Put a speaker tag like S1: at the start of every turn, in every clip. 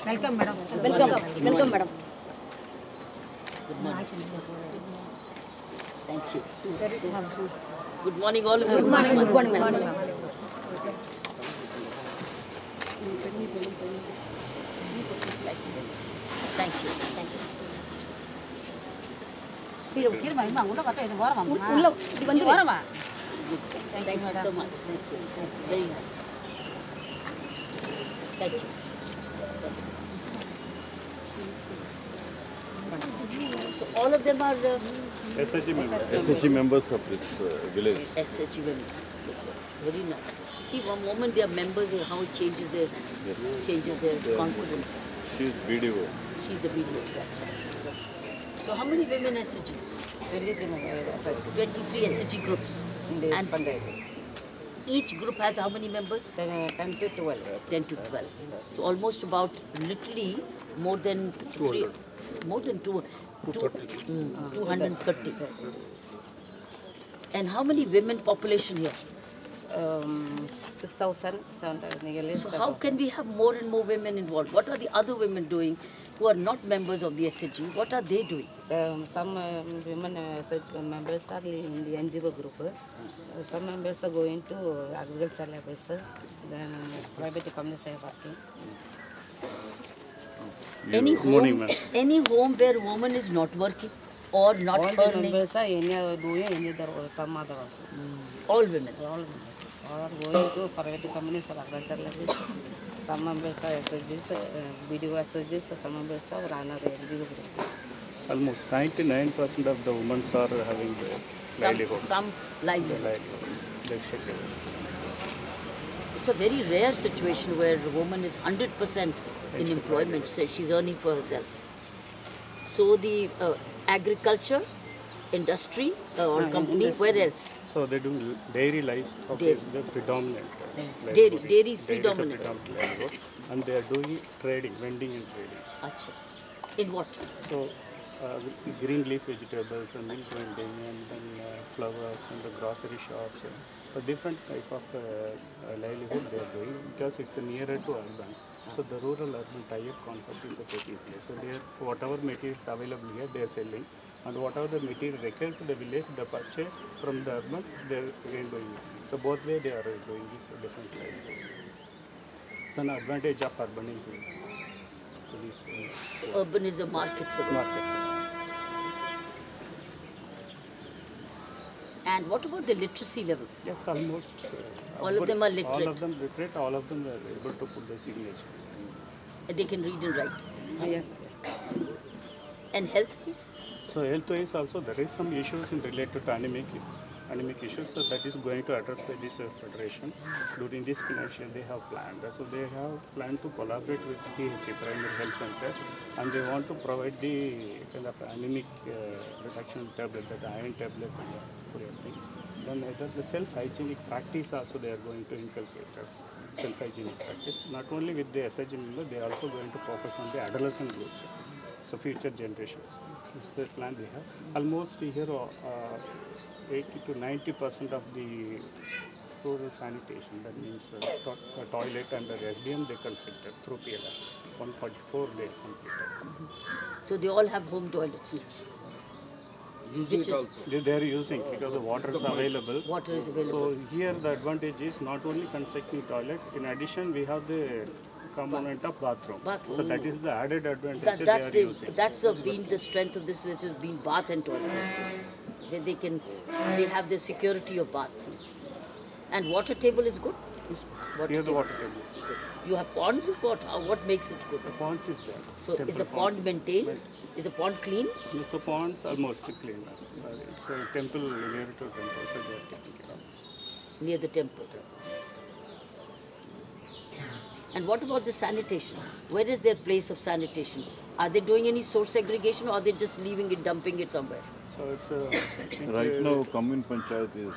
S1: Welcome, madam.
S2: Welcome, madam.
S3: Thank you. Good morning, all of you.
S2: Good morning, madam.
S3: Thank you.
S1: இருமா உள்ள பார்த்தா இது ஓரமா
S2: உள்ள இது வந்து
S1: ஓரமா
S3: Thank you so much. Thank you. Very nice. Thank you. So all of them are
S4: SHG members of this village.
S3: SHG members. Very nice. See, one moment they are members, how it changes their confidence.
S4: She is BDO.
S3: She's the BDO. That's right. So how many women SHGs? 23 SHG groups. And each group has how many members?
S1: 10 to 12.
S3: 10 to 12. So almost about literally more than 230. And how many women population here?
S1: 6,700 nearly.
S3: So how can we have more and more women involved? What are the other women doing who are not members of the SHG? What are they doing?
S1: Some women members are in the NGO group. Some members are going to agriculture levels. Then private companies are working.
S3: Any home where woman is not working or not
S1: All the
S3: earning?
S1: members are doing any other some other houses.
S3: All women.
S1: All members are going to private companies or agriculture levels. Some members are SHGs, BDO SHGs, some members are runner NGO groups.
S4: Almost 99% of the women are having the livelihood.
S3: Some livelihood. It's a very rare situation where a woman is 100% in employment, so she's earning for herself. So the agriculture, industry or company, where else?
S4: So they do dairy livestock is the predominant.
S3: Dairy is predominant.
S4: Livelihood, and they are doing trading, vending and trading.
S3: Achha. In what?
S4: So green leaf vegetables and milk vending and then flowers and the grocery shops. So different type of livelihood they are doing because it's nearer to urban. So the rural-urban tie-up concept is taking place. So they are, whatever materials available here, they are selling, and whatever the material required to the village, they purchase from the urban, they are again doing it. So both way they are doing this different livelihood. It's an advantage of urbanism. So this
S3: So urban is a market for them.
S4: market.
S3: And what about the literacy level?
S4: Yes, almost.
S3: All of them are literate.
S4: All of them literate. All of them are able to put the signature.
S3: They can read and write.
S1: Yes.
S3: And health is?
S4: So health-wise also there is some issues in related to anemic issues. So that is going to address by this federation. During this financial they have planned. So they have planned to collaborate with PHC, Primary Health Center, and they want to provide the kind of anemic reduction tablet, the iron tablet and for everything. Then the self-hygienic practice also they are going to inculcate self-hygienic practice. Not only with the SHG member, they are also going to focus on the adolescent groups. So future generations. This is the plan we have. Almost here 80 to 90% of the rural sanitation, that means toilet and the SDM they constructed through PLR. 144 they completed.
S3: So they all have home toilets.
S4: They are using because the water is available.
S3: Water is available.
S4: So here the advantage is not only constructing toilet, in addition we have the component of bathroom. So that is the added advantage
S3: That's
S4: they are using.
S3: been the strength of this, which has been bath and toilet. Where they have the security of bath. And water table is good.
S4: Here the water table is good.
S3: You have ponds or what? What makes it good?
S4: The ponds is there.
S3: So is the pond maintained? Is the pond clean?
S4: Yes, the ponds almost clean. So it's a temple near to a temple, so they are taking care of.
S3: Near the temple. And what about the sanitation? Where is their place of sanitation? Are they doing any source segregation or are they just leaving it, dumping it somewhere?
S4: So it's
S5: Right now, Commune Panchayat is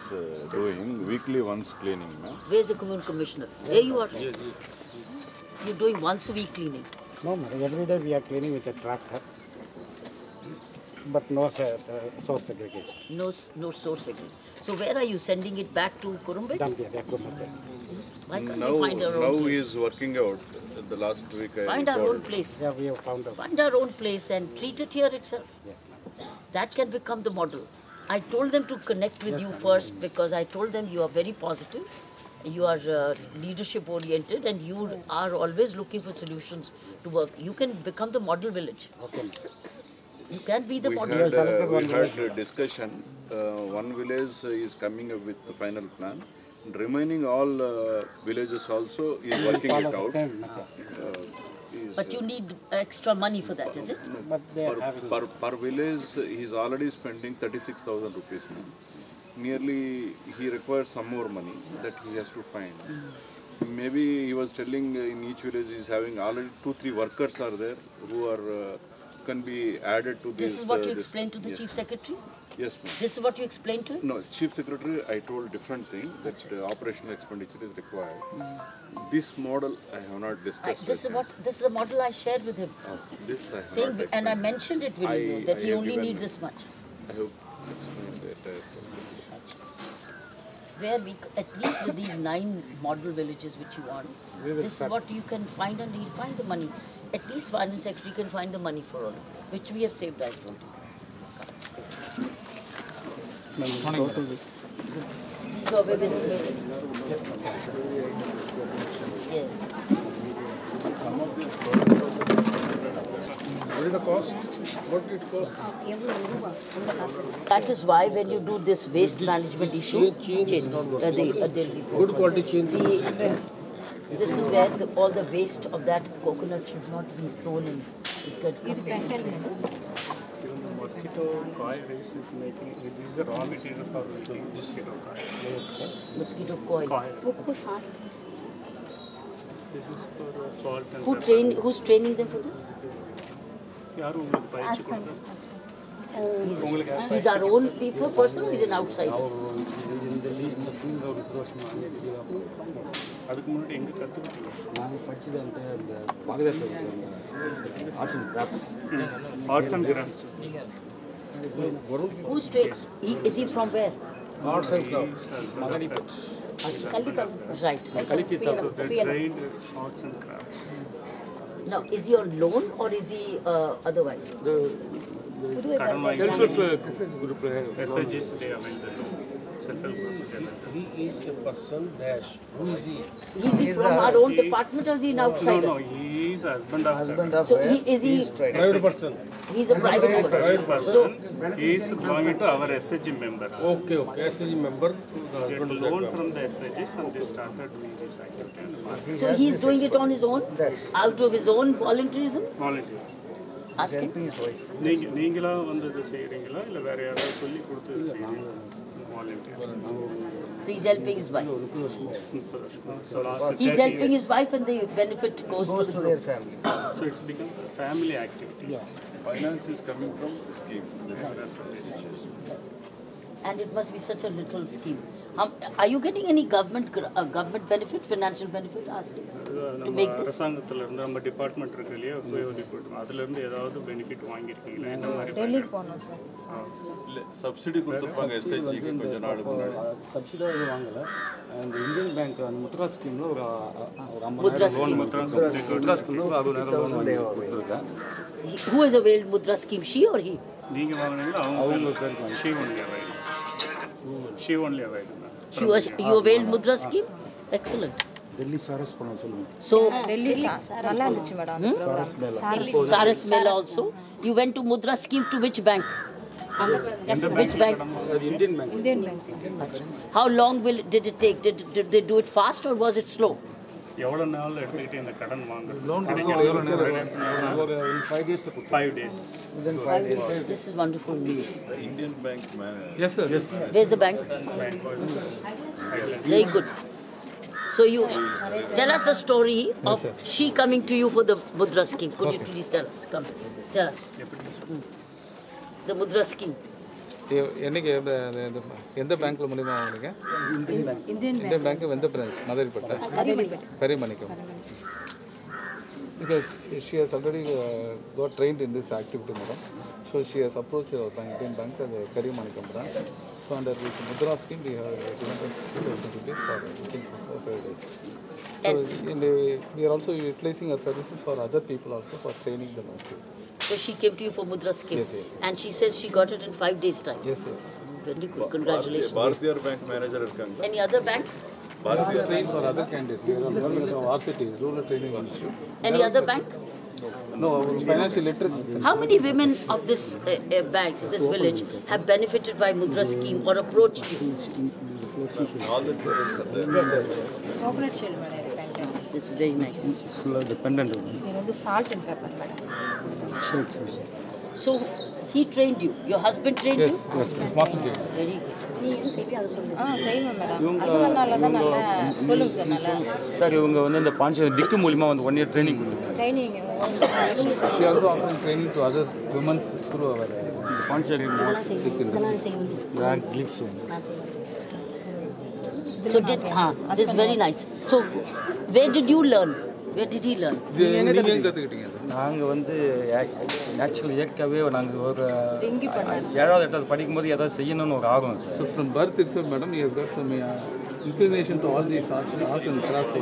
S5: doing weekly once cleaning.
S3: Where's the commune commissioner? There you are. You're doing once a week cleaning.
S6: No, madam. Every day we are cleaning with a tractor, but no source segregation.
S3: No source segregation. So where are you sending it back to Kurumbet?
S6: Dump here, that could not be.
S3: Why can't
S5: Now,
S3: we find our
S5: now
S3: own
S5: he
S3: place?
S5: is working out the last week I
S3: Find our
S5: called.
S3: own place.
S6: Yeah, we have found out.
S3: Find our own place and treat it here itself. That can become the model. I told them to connect with you first because I told them you are very positive, you are leadership oriented, and you are always looking for solutions to work. You can become the model village.
S6: Okay.
S3: You can be the
S5: We
S3: model.
S5: had a discussion. One village is coming up with the final plan. Remaining all villages also is working it
S6: Follow the
S5: out.
S6: same method.
S3: But you need extra money for that, is it?
S6: But they are having.
S5: Per village, he is already spending 36,000 rupees now. Nearly, he requires some more money that he has to find. Maybe he was telling in each village he is having already 2-3 workers are there who are can be added to this.
S3: This is what you explained to the chief secretary?
S5: Yes, ma'am.
S3: This is what you explained to him?
S5: No, chief secretary, I told different thing that operational expenditure is required. This model I have not discussed.
S3: This is the model I shared with him.
S5: This I have
S3: Saying,
S5: not
S3: and I
S5: explained.
S3: mentioned it with you that
S5: I
S3: he
S5: have
S3: only
S5: given-
S3: needs this much.
S5: I have explained that.
S3: Where we, at least with these 9 model villages which you want, this is what you can find, and he'll find the money. At least finance secretary can find the money for all of it, which we have saved, I told you. These are where we Yes.
S7: What is the cost? What it cost?
S3: That is why when you do this waste management issue,
S7: Good quality chain.
S3: this is where all the waste of that coconut should not be thrown in. It can
S4: Mosquito coil is making, this is the raw material for making mosquito coil.
S3: mosquito coil.
S4: This is for salt and
S3: Who's training them for this?
S4: யாரும் உங்களுக்கு பயிற்சி கொடுக்குறது
S3: He's our own people person or he's an outsider?
S4: அதுக்கு முன்னாடி எங்கே கற்றுக்கிட்டீங்க
S8: நான் படித்தது அந்த இந்த பாகதாத்தில் arts and crafts
S4: arts and crafts
S3: Who's trained? Is he from where?
S7: Arts and crafts.
S3: Right.
S4: So they trained arts and crafts.
S3: Now, is he on loan or is he otherwise?
S4: கடன் வாங்கி
S7: Self-help group.
S4: SHGs they avail the loan. Self-help groups they avail the loan.
S7: He is a person dash. Who is he?
S3: Is he from our own department or is he an outsider?
S4: No, he is husband of
S3: So is he?
S7: Private person.
S3: He's a private person.
S4: private person. He is belonging to our SHG member.
S7: Okay. SSG member.
S4: Get loan from the SHGs and they started doing this activity on the market.
S3: So he's doing it on his own, out of his own volunteerism.
S4: Volunteer.
S3: Ask him.
S4: நீங்களா வந்து இதை செய்கிறீங்களா இல்லை வேற யாராவது சொல்லி கொடுத்து இது செய்கிறீங்களா volunteer
S3: So he's helping his wife.
S4: 30 வருஷம் So last
S3: He's
S4: 30
S3: helping
S4: years.
S3: his wife and the benefit goes to the group.
S4: So it's become a family activity.
S5: Finance is coming from the scheme.
S3: And it must be such a little scheme. Are you getting any government benefit, financial benefit? Ask him. To
S4: நம்ம
S3: make this.
S4: அரசாங்கத்துல இருந்து நம்ம department இருக்கு இல்லையா சுய உதவி அதுல இருந்து ஏதாவது பெனிஃபிட் வாங்கியிருக்கீங்களா என்ன மாதிரி
S5: சப்சிடி கொடுத்துருப்பாங்க எஸ்ஐஜிக்கு கொஞ்ச நாள் முன்னாடி
S8: சப்சிடியாக எதுவும் வாங்கலை இந்த இந்தியன் பேங்க் அந்த முத்ரா ஸ்கீமில் ஒரு
S3: Mudra
S8: 50,000
S3: scheme.
S8: முத்ரா ஸ்கீமில் ஒரு 60,000 லோன் கொடுத்துருக்கேன்.
S3: Who has availed Mudra scheme, she or he?
S4: நீங்க வாங்குனீங்களா அவங்க she only avail she only avail
S3: You availed Mudra scheme? Excellent.
S8: Delhi Saras பண்ண சொல்லுங்கள்.
S3: So,
S2: நல்லா இருந்துச்சு மேடம் அந்த program
S3: Saras Mela also. You went to Mudra scheme to which bank? Which bank?
S8: அது Indian bank.
S2: Indian bank
S3: How long did it take? Did they do it fast or was it slow?
S4: எவ்வளவு நாள் எடுத்துக்கிட்டு இந்த கடன் வாங்குறது
S8: loan ஒரு 5 டேஸில் கொடுத்து
S4: 5 days.
S3: 5 days. This is wonderful news.
S5: Indian bank man.
S8: Yes sir yes
S3: Where's the bank? Very good. So you tell us the story of she coming to you for the Mudra scheme. Could you please tell us? Come, tell us. The Mudra scheme.
S9: என்னைக்கு எந்த பேங்க்ல மூலியமா வாங்குனீங்க? Indian bank எந்த branch? மதுரைப்பேட்டை கரிமணிக்கம். Because she has already got trained in this activity, madam. So she has approached our bank, Indian Bank, the Karimanikam branch. So under this Mudra scheme, we have given 60,000 rupees for 5 days. So we are also utilizing our services for other people also for training them.
S3: So she came to you for Mudra scheme.
S9: Yes, yes.
S3: And she says she got it in 5 days time.
S9: Yes, yes.
S3: Very good. Congratulations.
S5: Bhartiyar Bank manager irukanga.
S3: Any other bank?
S9: We train for other candidates. We are working with RCT, Rural Training Institute.
S3: Any other bank?
S9: No, financial literacy.
S3: How many women of this bank, this village, have benefited by Mudra scheme or approached you?
S5: All the parents are there.
S2: Coconut shell madam இது பேண்ட்
S3: This is very nice.
S8: ஃபுல்லாக depend
S2: இது வந்து salt and pepper madam
S3: So he trained you. Your husband trained
S9: Yes,
S3: you?
S9: yes, responsibility.
S3: Very good.
S2: செய்வேன் madam அசமனால தான் நல்லா சொல்லுங்க sir நல்லா
S8: சார் இவங்க வந்து இந்த பாண்டிச்சேரி டிக்கு மூலிமா வந்து 1 year ட்ரைனிங் கொடுத்துருக்காங்க.
S2: Training
S9: We also offering training to other women through our
S8: இந்த Pondicherry clock clips
S3: So this is very nice. So where did you learn? Where did he learn?
S9: நீங்கள் கற்றுக்கிட்டீங்க
S8: நாங்கள் வந்து ஆக்சுவலி இயற்கையாகவே நாங்கள் ஒரு 7வது 8வது படிக்கும்போது ஏதாவது செய்யணும்னு ஒரு ஆர்வம் sir.
S9: So from birth itself, madam, you have got some inclination to all these art and craft.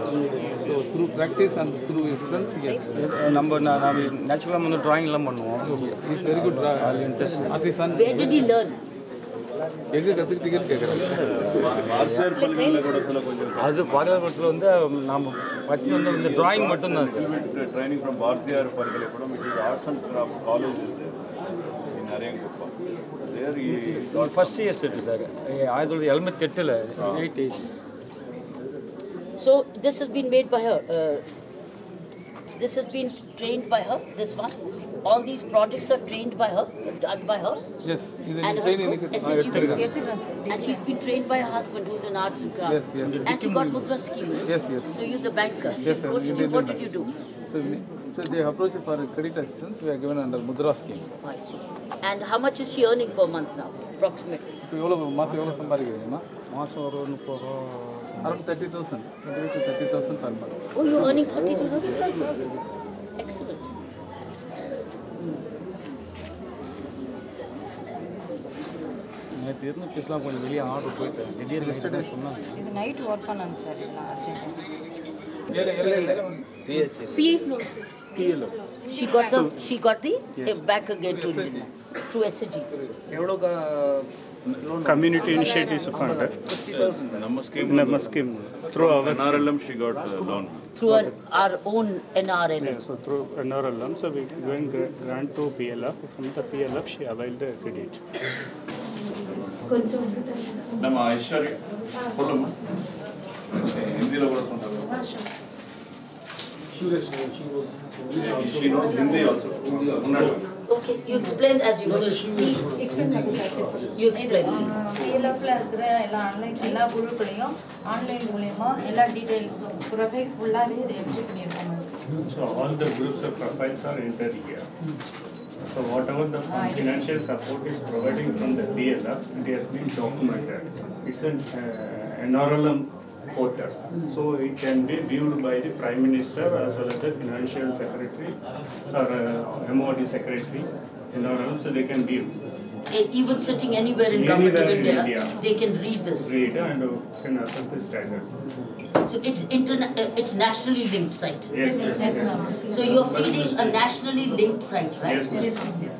S9: So through practice and through influence, yes.
S8: நம்ம நேச்சுரலாக வந்து ட்ராயிங்லாம் பண்ணுவோம்.
S9: He's very good
S8: interest.
S9: artisan.
S3: Where did he learn?
S9: எங்கே கற்றுக்கிட்டீங்கன்னு கேட்குறாங்க.
S8: அது பாரதத்தில் வந்து நம்ம படிச்சு வந்து இந்த ட்ராயிங் மட்டும்தான் sir.
S5: Training from Bhartiyar Palgalapadam, which is Arts and Crafts College is there in Narayankoppa. There he got
S8: first year set sir 1978 88.
S3: So this has been made by her. This has been trained by her. This one. All these projects are trained by her, done by her.
S9: Yes, இது
S3: And her
S9: training
S3: group, SNG,
S2: எடுத்துக்கிறேன் sir
S3: and she's been trained by her husband, who's in arts and crafts.
S9: Yes, yes.
S3: And she got Mudra scheme.
S9: Yes, yes.
S3: So you're the banker. She
S9: Yes, sir.
S3: approached you. What did you do?
S9: So they approach for credit assistance. We are given under Mudra scheme.
S3: I see. And how much is she earning per month now, approximately?
S9: இப்போ மாதம் எவ்வளோ சம்பாதிக்கிறீங்கம்மா?
S8: மாதம் ஒரு 30
S9: Around 30,000, 28 to 30,000 per month.
S3: Oh, you're earning 30 to 35,000. Excellent.
S8: நேற்று இருந்து பேசலாம் கொஞ்சம் வெளியே ஆர்டர் போயிடுச்சு திடீர்னு சொன்னாங்க.
S2: இது நைட் ஒர்க் பண்ணாங்க சார் இதெல்லாம் urgent
S3: She got the back again to through SG.
S4: Community initiatives fund.
S5: Namma
S4: scheme. Through our
S5: NRLM she got loan.
S3: Through our own NRLM.
S4: Yeah, so through NRLM, so we going grant to PLF. From the PLF, she availed the credit.
S5: ನಮ್ಮ ಐಶ್ವರ್ಯ ಫೋಟೋಮ್ಮ ಹಿಂದಿలో కూడా ఉంటారు. She knows Hindi also.
S3: Okay, you explain as you wish. You explain.
S2: சிஎல்எஃப்ல இருக்கிற எல்லா குழுக்களையும் online மூலமா எல்லா டீடைல்ஸும் profile ஃபுல்லாவே இதை entry பண்ணியிருக்கோம்.
S4: So all the groups of profiles are entered here. So whatever the financial support is providing from the PLF, it has been documented. It's an NRLM portal. So it can be viewed by the Prime Minister as well as the Financial Secretary or MOD Secretary, NRLM, so they can view.
S3: Even sitting anywhere in government of India, they can read this.
S4: Read and can assess the status.
S3: So it's nationally linked site.
S4: Yes, yes.
S3: So you're feeding a nationally linked site, right?
S4: Yes.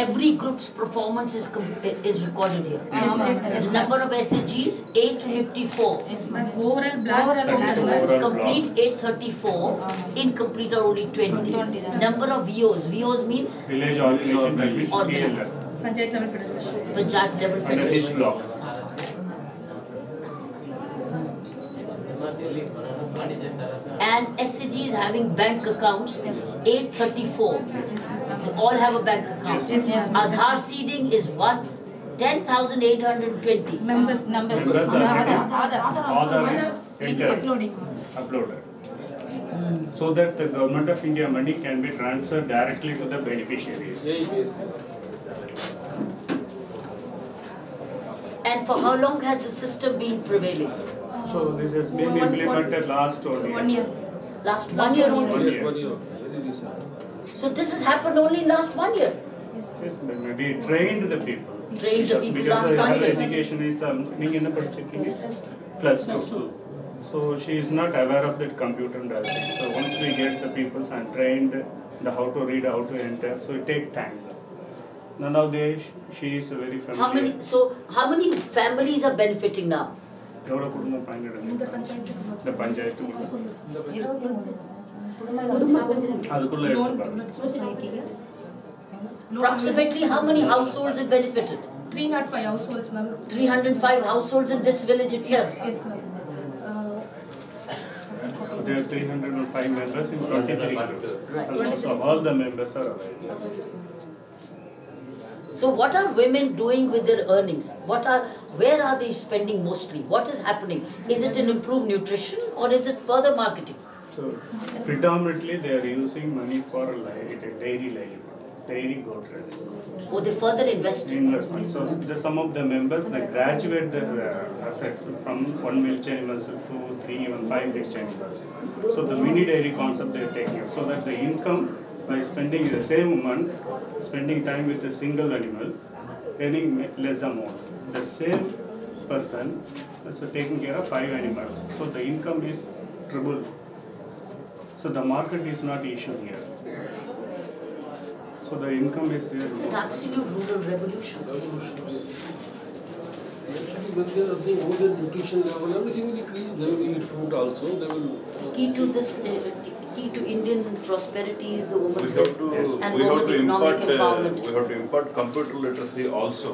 S3: Every group's performance is recorded here. The number of SHGs 854. Complete 834. Incomplete are only 20. Number of VOs means
S4: Village Organization, that means PLF.
S3: Panchayat level
S4: Under this
S3: federation.
S4: block.
S3: And SCGs having bank accounts 834. They all have a bank account. Aadhaar seeding is 10,820.
S2: Numbers.
S4: Members Aadhaar is uploaded. So that the government of India money can be transferred directly to the beneficiaries.
S3: And for how long has the system been prevailing?
S4: So this has been implemented last 1 year.
S3: Last 1 year only.
S4: Yes.
S3: So this has happened only in last 1 year.
S4: Yes, we trained the people.
S3: Trained the people
S4: Because
S3: last 1
S4: higher
S3: year.
S4: education is, நீங்க என்ன படிச்சிருக்கீங்க? +2. So she is not aware of that computer and everything. So once we get the people and trained the how to read, how to enter, so it takes time. Nowadays she is very familiar.
S3: How many families are benefiting now?
S4: எவ்வளோ குடும்பம் பயன்படுது இந்த பஞ்சாயத்து அதுக்குள்ள
S3: Approximately how many households have benefited?
S10: 305 households, ma'am.
S3: 305 households in this village itself?
S10: Yes, ma'am.
S4: There are 305 members in 23 groups.
S3: Right.
S4: So all the members are available.
S3: So what are women doing with their earnings? Where are they spending mostly? What is happening? Is it in improved nutrition or is it further marketing?
S4: So predominantly they are using money for dairy livelihood, dairy goat rearing.
S3: Or they further invest?
S4: Investment. So some of the members, they graduate their assets from 1 milk animals to 3, even 5 milk animals. So the mini dairy concept they are taking up, so that the income by spending the same month, spending time with a single animal, earning less amount. The same person is taking care of 5 animals. So the income is triple. So the market is not issue here. So the income is there.
S3: It's an absolute rural revolution.
S7: When they are doing all the nutrition level, everything will increase. They will eat fruit also. They will.
S3: Key to Indian prosperity is the woman's health and
S5: we
S3: women's economic empowerment.
S5: We have to impart computer literacy also,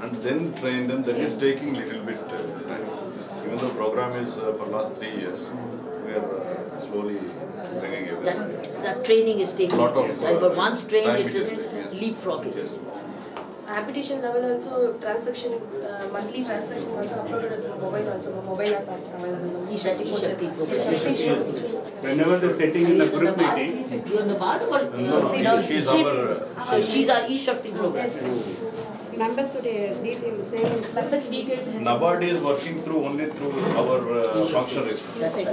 S5: and then train them. That is taking little bit time. Even though program is for last 3 years, we are slowly bringing everything.
S3: That training is taking
S5: Lot of,
S3: its time, but once trained,
S5: time
S3: it is leapfrogging.
S5: Yes.
S10: Application level also, transaction, monthly transaction also uploaded on mobile also, mobile app apps available.
S3: E-Shakti program.
S4: Whenever they're sitting in a group meeting,
S3: You are Nabad or
S5: She is our.
S3: So she's our E-Shakti program.
S10: Members details, members details.
S5: NABARD is working only through our functionaries.
S3: That's it.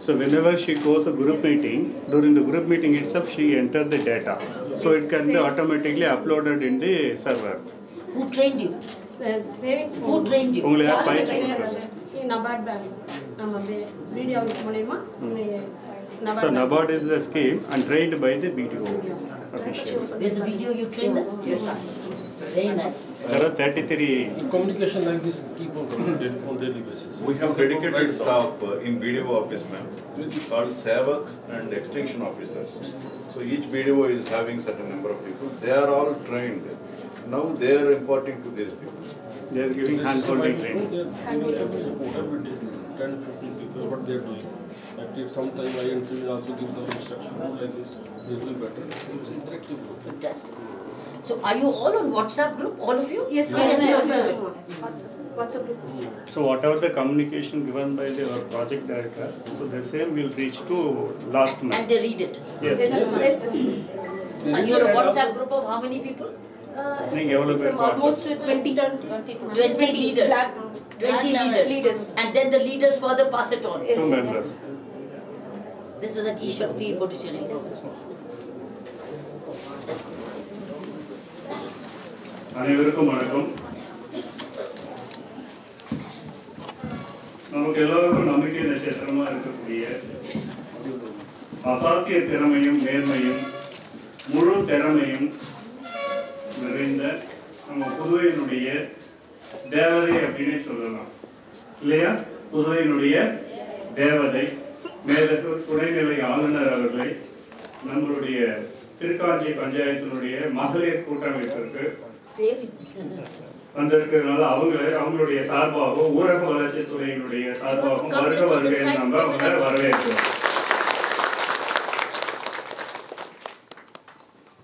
S4: so whenever she goes to group meeting, during the group meeting itself, she enters the data. So it can be automatically uploaded in the server.
S3: Who trained you?
S10: Savings
S3: Who trained you?
S4: உங்களை யார் பயிற்சி கொடுக்குறது?
S10: NABARD bank. நம்ம BDO மூலமா
S4: So NABARD is the scheme and trained by the BDO officials.
S3: Where's the video you trained them? Yes, sir. Very nice.
S4: There are 33.
S7: Communication like this keep on coming on daily basis.
S5: We have dedicated staff in BDO office, ma'am, called Savaks and extension officers. So each BDO is having certain number of people. They are all trained. Now they are imparting to these people.
S4: They are giving hand-holding training.
S7: They are every day, 10, 15 people, what they are doing. At some time I will also give them instruction like this. This will be better. It's interactive.
S3: Fantastic. So are you all on WhatsApp group, all of you?
S10: Yes, WhatsApp group.
S4: So whatever the communication given by the project director, so the same will reach to last
S3: And
S4: month.
S3: they read it.
S4: Yes.
S3: Are you on a WhatsApp group of how many people?
S10: Almost 20
S3: leaders. 20 leaders. And then the leaders further pass it on.
S4: Two members.
S3: This is an E-Shakti Botticelli.
S4: அனைவருக்கும் வணக்கம். நமக்கு எல்லாருக்கும் நம்பிக்கை நட்சத்திரமா இருக்கக்கூடிய அசாத்திய திறமையும் நேர்மையும் முழு திறமையும் நிறைந்த நம்ம புதுவையினுடைய தேவதை அப்படின்னு சொல்லலாம் இல்லையா? புதுவையினுடைய தேவதை மேலகு துணைநிலை ஆளுநர் அவர்களை நம்மளுடைய திருக்காஞ்சி பஞ்சாயத்தினுடைய மகளிர் கூட்டமைப்பிற்கு வந்திருக்கிறதுனால அவங்களுடைய சார்பாகவும் ஊரக வளர்ச்சித்துறையினுடைய சார்பாகவும் வருக வருகை நம்ம அவங்க வரவேற்கிறோம்.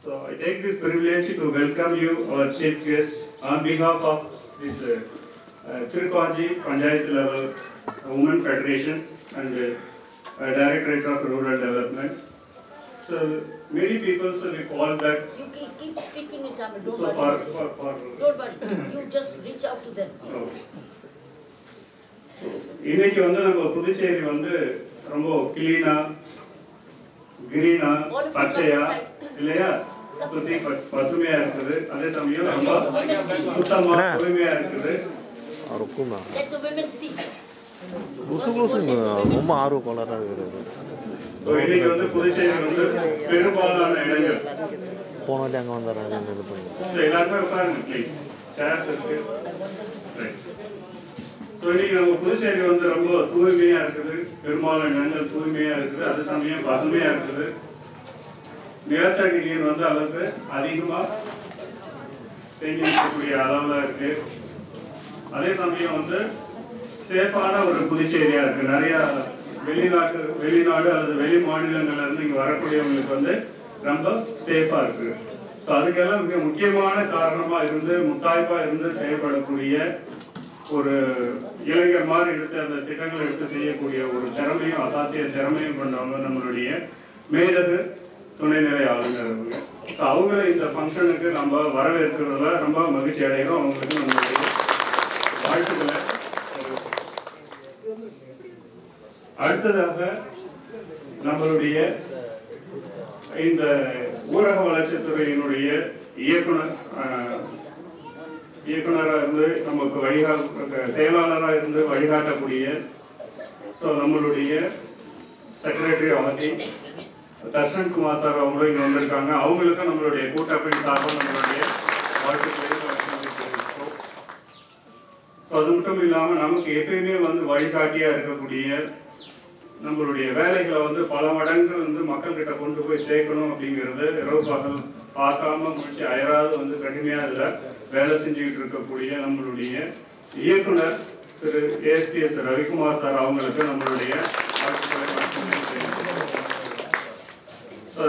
S4: So I take this privilege to welcome you, our chief guest, on behalf of this Tirukkanji Panchayat level women federations and Directorate of Rural Development. So many people we call that.
S3: You keep speaking in Tamil. Don't
S4: So
S3: worry.
S4: Don't
S3: worry. You just reach out to them.
S4: இன்னைக்கு நம்ம புதுச்சேரி ரொம்ப கிளீனா கிரீனா பச்சையா இல்லையா சுத்தி பசுமையா இருக்குது, அதே சமயம் ரொம்ப சுத்தமா தூய்மையா இருக்குது.
S3: Let the women see.
S11: ரொம்ப ஆர்வ கோளாறாக இருக்கிறது.
S4: ஸோ இன்னைக்கு வந்து புதுச்சேரி வந்து பெரும்பாலான இடங்கள்
S11: போன வாட்டி அங்கே வந்துடுறாங்க.
S4: ஸோ எல்லாருமே உட்காருங்க ப்ளீஸ், சேர்ஸ் இருக்கு. ஸோ இன்னைக்கு நம்ம புதுச்சேரி வந்து ரொம்ப தூய்மையா இருக்குது, பெரும்பாலான இடங்கள் தூய்மையா இருக்குது, அதே சமயம் பசுமையா இருக்குது. நிலத்தடி நீர் வந்து அளவுக்கு அதிகமா தேங்கி இருக்கக்கூடிய அளவுல இருக்கு. அதே சமயம் வந்து சேஃபான ஒரு புதுச்சேரியா இருக்கு. நிறைய வெளிநாடு அல்லது வெளி மாநிலங்கள்ல இருந்து இங்க வரக்கூடியவங்களுக்கு வந்து ரொம்ப சேஃபா இருக்கு. ஸோ அதுக்கெல்லாம் மிக முக்கியமான காரணமா இருந்து முத்தாய்ப்பா இருந்து செயல்படக்கூடிய ஒரு இளைஞர் மாதிரி எடுத்து அந்த திட்டங்களை எடுத்து செய்யக்கூடிய ஒரு திறமையும் அசாத்திய திறமையும் கொண்டவங்க நம்மளுடைய மேதகு துணைநிலை ஆளுநர் அவங்க. ஸோ அவங்கள இந்த ஃபங்க்ஷனுக்கு நம்ம வரவேற்கிறதுல ரொம்ப மகிழ்ச்சி அடைகிறோம். அவங்களுக்கு நம்மளுடைய வாழ்த்துக்களை. அடுத்ததாக நம்மளுடைய இந்த ஊரக வளர்ச்சித்துறையினுடைய இயக்குனராக இருந்து நமக்கு செயலாளராக இருந்து வழிகாட்டக்கூடிய நம்மளுடைய செக்ரட்டரி அவதி தர்ஷன் குமார் சார் அவங்களும் இங்கே வந்திருக்காங்க. அவங்களுக்கும் நம்மளுடைய கூட்டமைப்பின் சார்பாக நம்மளுடைய வாழ்த்துக்களை தெரிவிக்கிறோம். அது மட்டும் இல்லாமல் நமக்கு எப்பயுமே வந்து வழிகாட்டியா இருக்கக்கூடிய நம்மளுடைய வேலைகளை வந்து பல மடங்கு வந்து மக்கள்கிட்ட கொண்டு போய் சேர்க்கணும் அப்படிங்கிறது இரவு பகல் பார்க்காம முடிச்சு அயராது வந்து கடுமையா இதுல வேலை செஞ்சுக்கிட்டு இருக்கக்கூடிய நம்மளுடைய இயக்குனர் திரு ASPS ரவிக்குமார் சார் அவங்களுக்கு நம்மளுடைய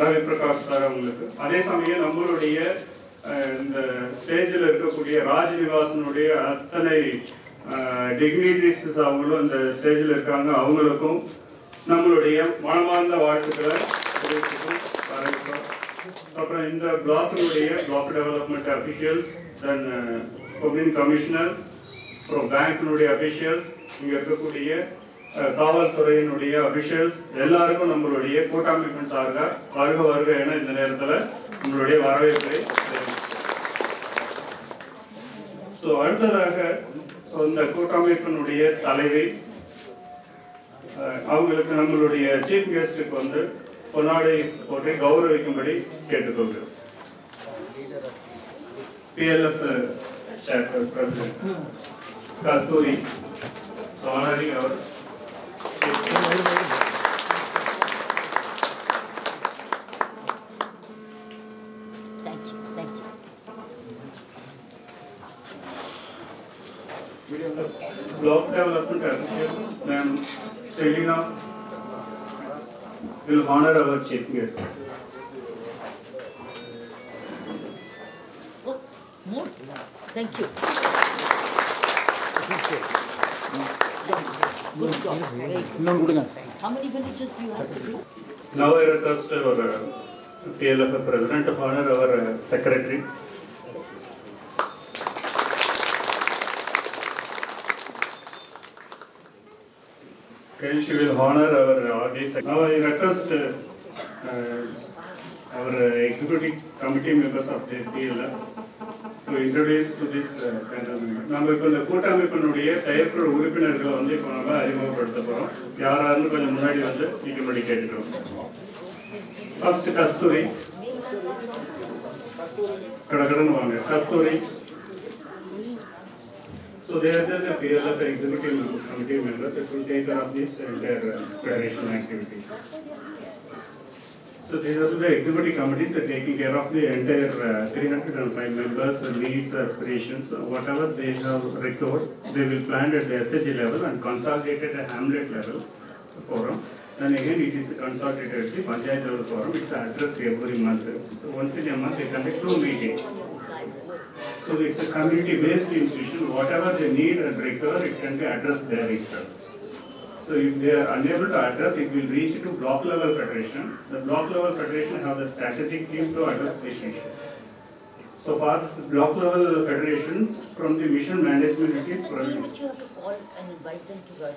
S4: ரவி பிரகாஷ் சார் அவங்களுக்கு. அதே சமயம் நம்மளுடைய இந்த ஸ்டேஜில் இருக்கக்கூடிய ராஜ்நிவாசனுடைய அத்தனை டிக்னிட்டிஸ் அவங்களும் இந்த ஸ்டேஜில் இருக்காங்க. அவங்களுக்கும் நம்மளுடைய மனமார்ந்த வாழ்த்துக்களை தெரிவித்துக்கிறோம். அப்புறம் இந்த பிளாக்கினுடைய block development officials, then public commissioner, அப்புறம் பேங்கினுடைய அஃபிஷியல்ஸ், இங்கே இருக்கக்கூடிய காவல்துறையினுடைய அஃபிஷியல்ஸ் எல்லாருக்கும் நம்மளுடைய கூட்டமைப்பின் சார்பாக வருக வருக என இந்த நேரத்தில் நம்மளுடைய வரவேற்பை. அடுத்ததாக இந்த கூட்டமைப்பினுடைய தலைவி அவங்களுக்கு நம்மளுடைய சீஃப் கெஸ்டுக்கு வந்து பொன்னாடை போட்டு கௌரவிக்கும்படி கேட்டுக்கொள்கிறோம். PLF chapter president Kasthuri Sonari our Block Development Official, Ma'am Selina, will honor our chief guest.
S3: Oh, more? Thank you. Good job. How many villages do you have?
S4: Now I request our PLF President to honor our Secretary. Okay, she will honor our RD. Now I request our executive committee members of the PLF to introduce to this panel. நம்ம இப்போ இந்த கூட்டமைப்பினுடைய செயற்குழு உறுப்பினர்களை வந்து இப்போ நம்ம அறிமுகப்படுத்த போறோம். யாராவது கொஞ்சம் முன்னாடி வந்து முன்னாடி கேட்டுக்கிறோம். ஃபர்ஸ்ட் கஸ்தூரி கடகடன்னு வாங்க. கஸ்தூரி. So they are the PLF executive committee members that will take care of this entire federation activity. So these are the executive committees that are taking care of the entire 305 members, needs, aspirations, whatever they have record, they will plan at the SHG level and consolidated at hamlet level forum. And again, it is consolidated at the Panchayat level forum. It's addressed every month. So once in a month, they conduct 2 meetings. So it's a community-based institution. Whatever they need and require, it can be addressed there itself. So if they are unable to address, it will reach to block level federation. The block level federation have the strategic team to address this issue. So far, block level federations from the mission management it is
S3: provided. But you have to call and invite them to us.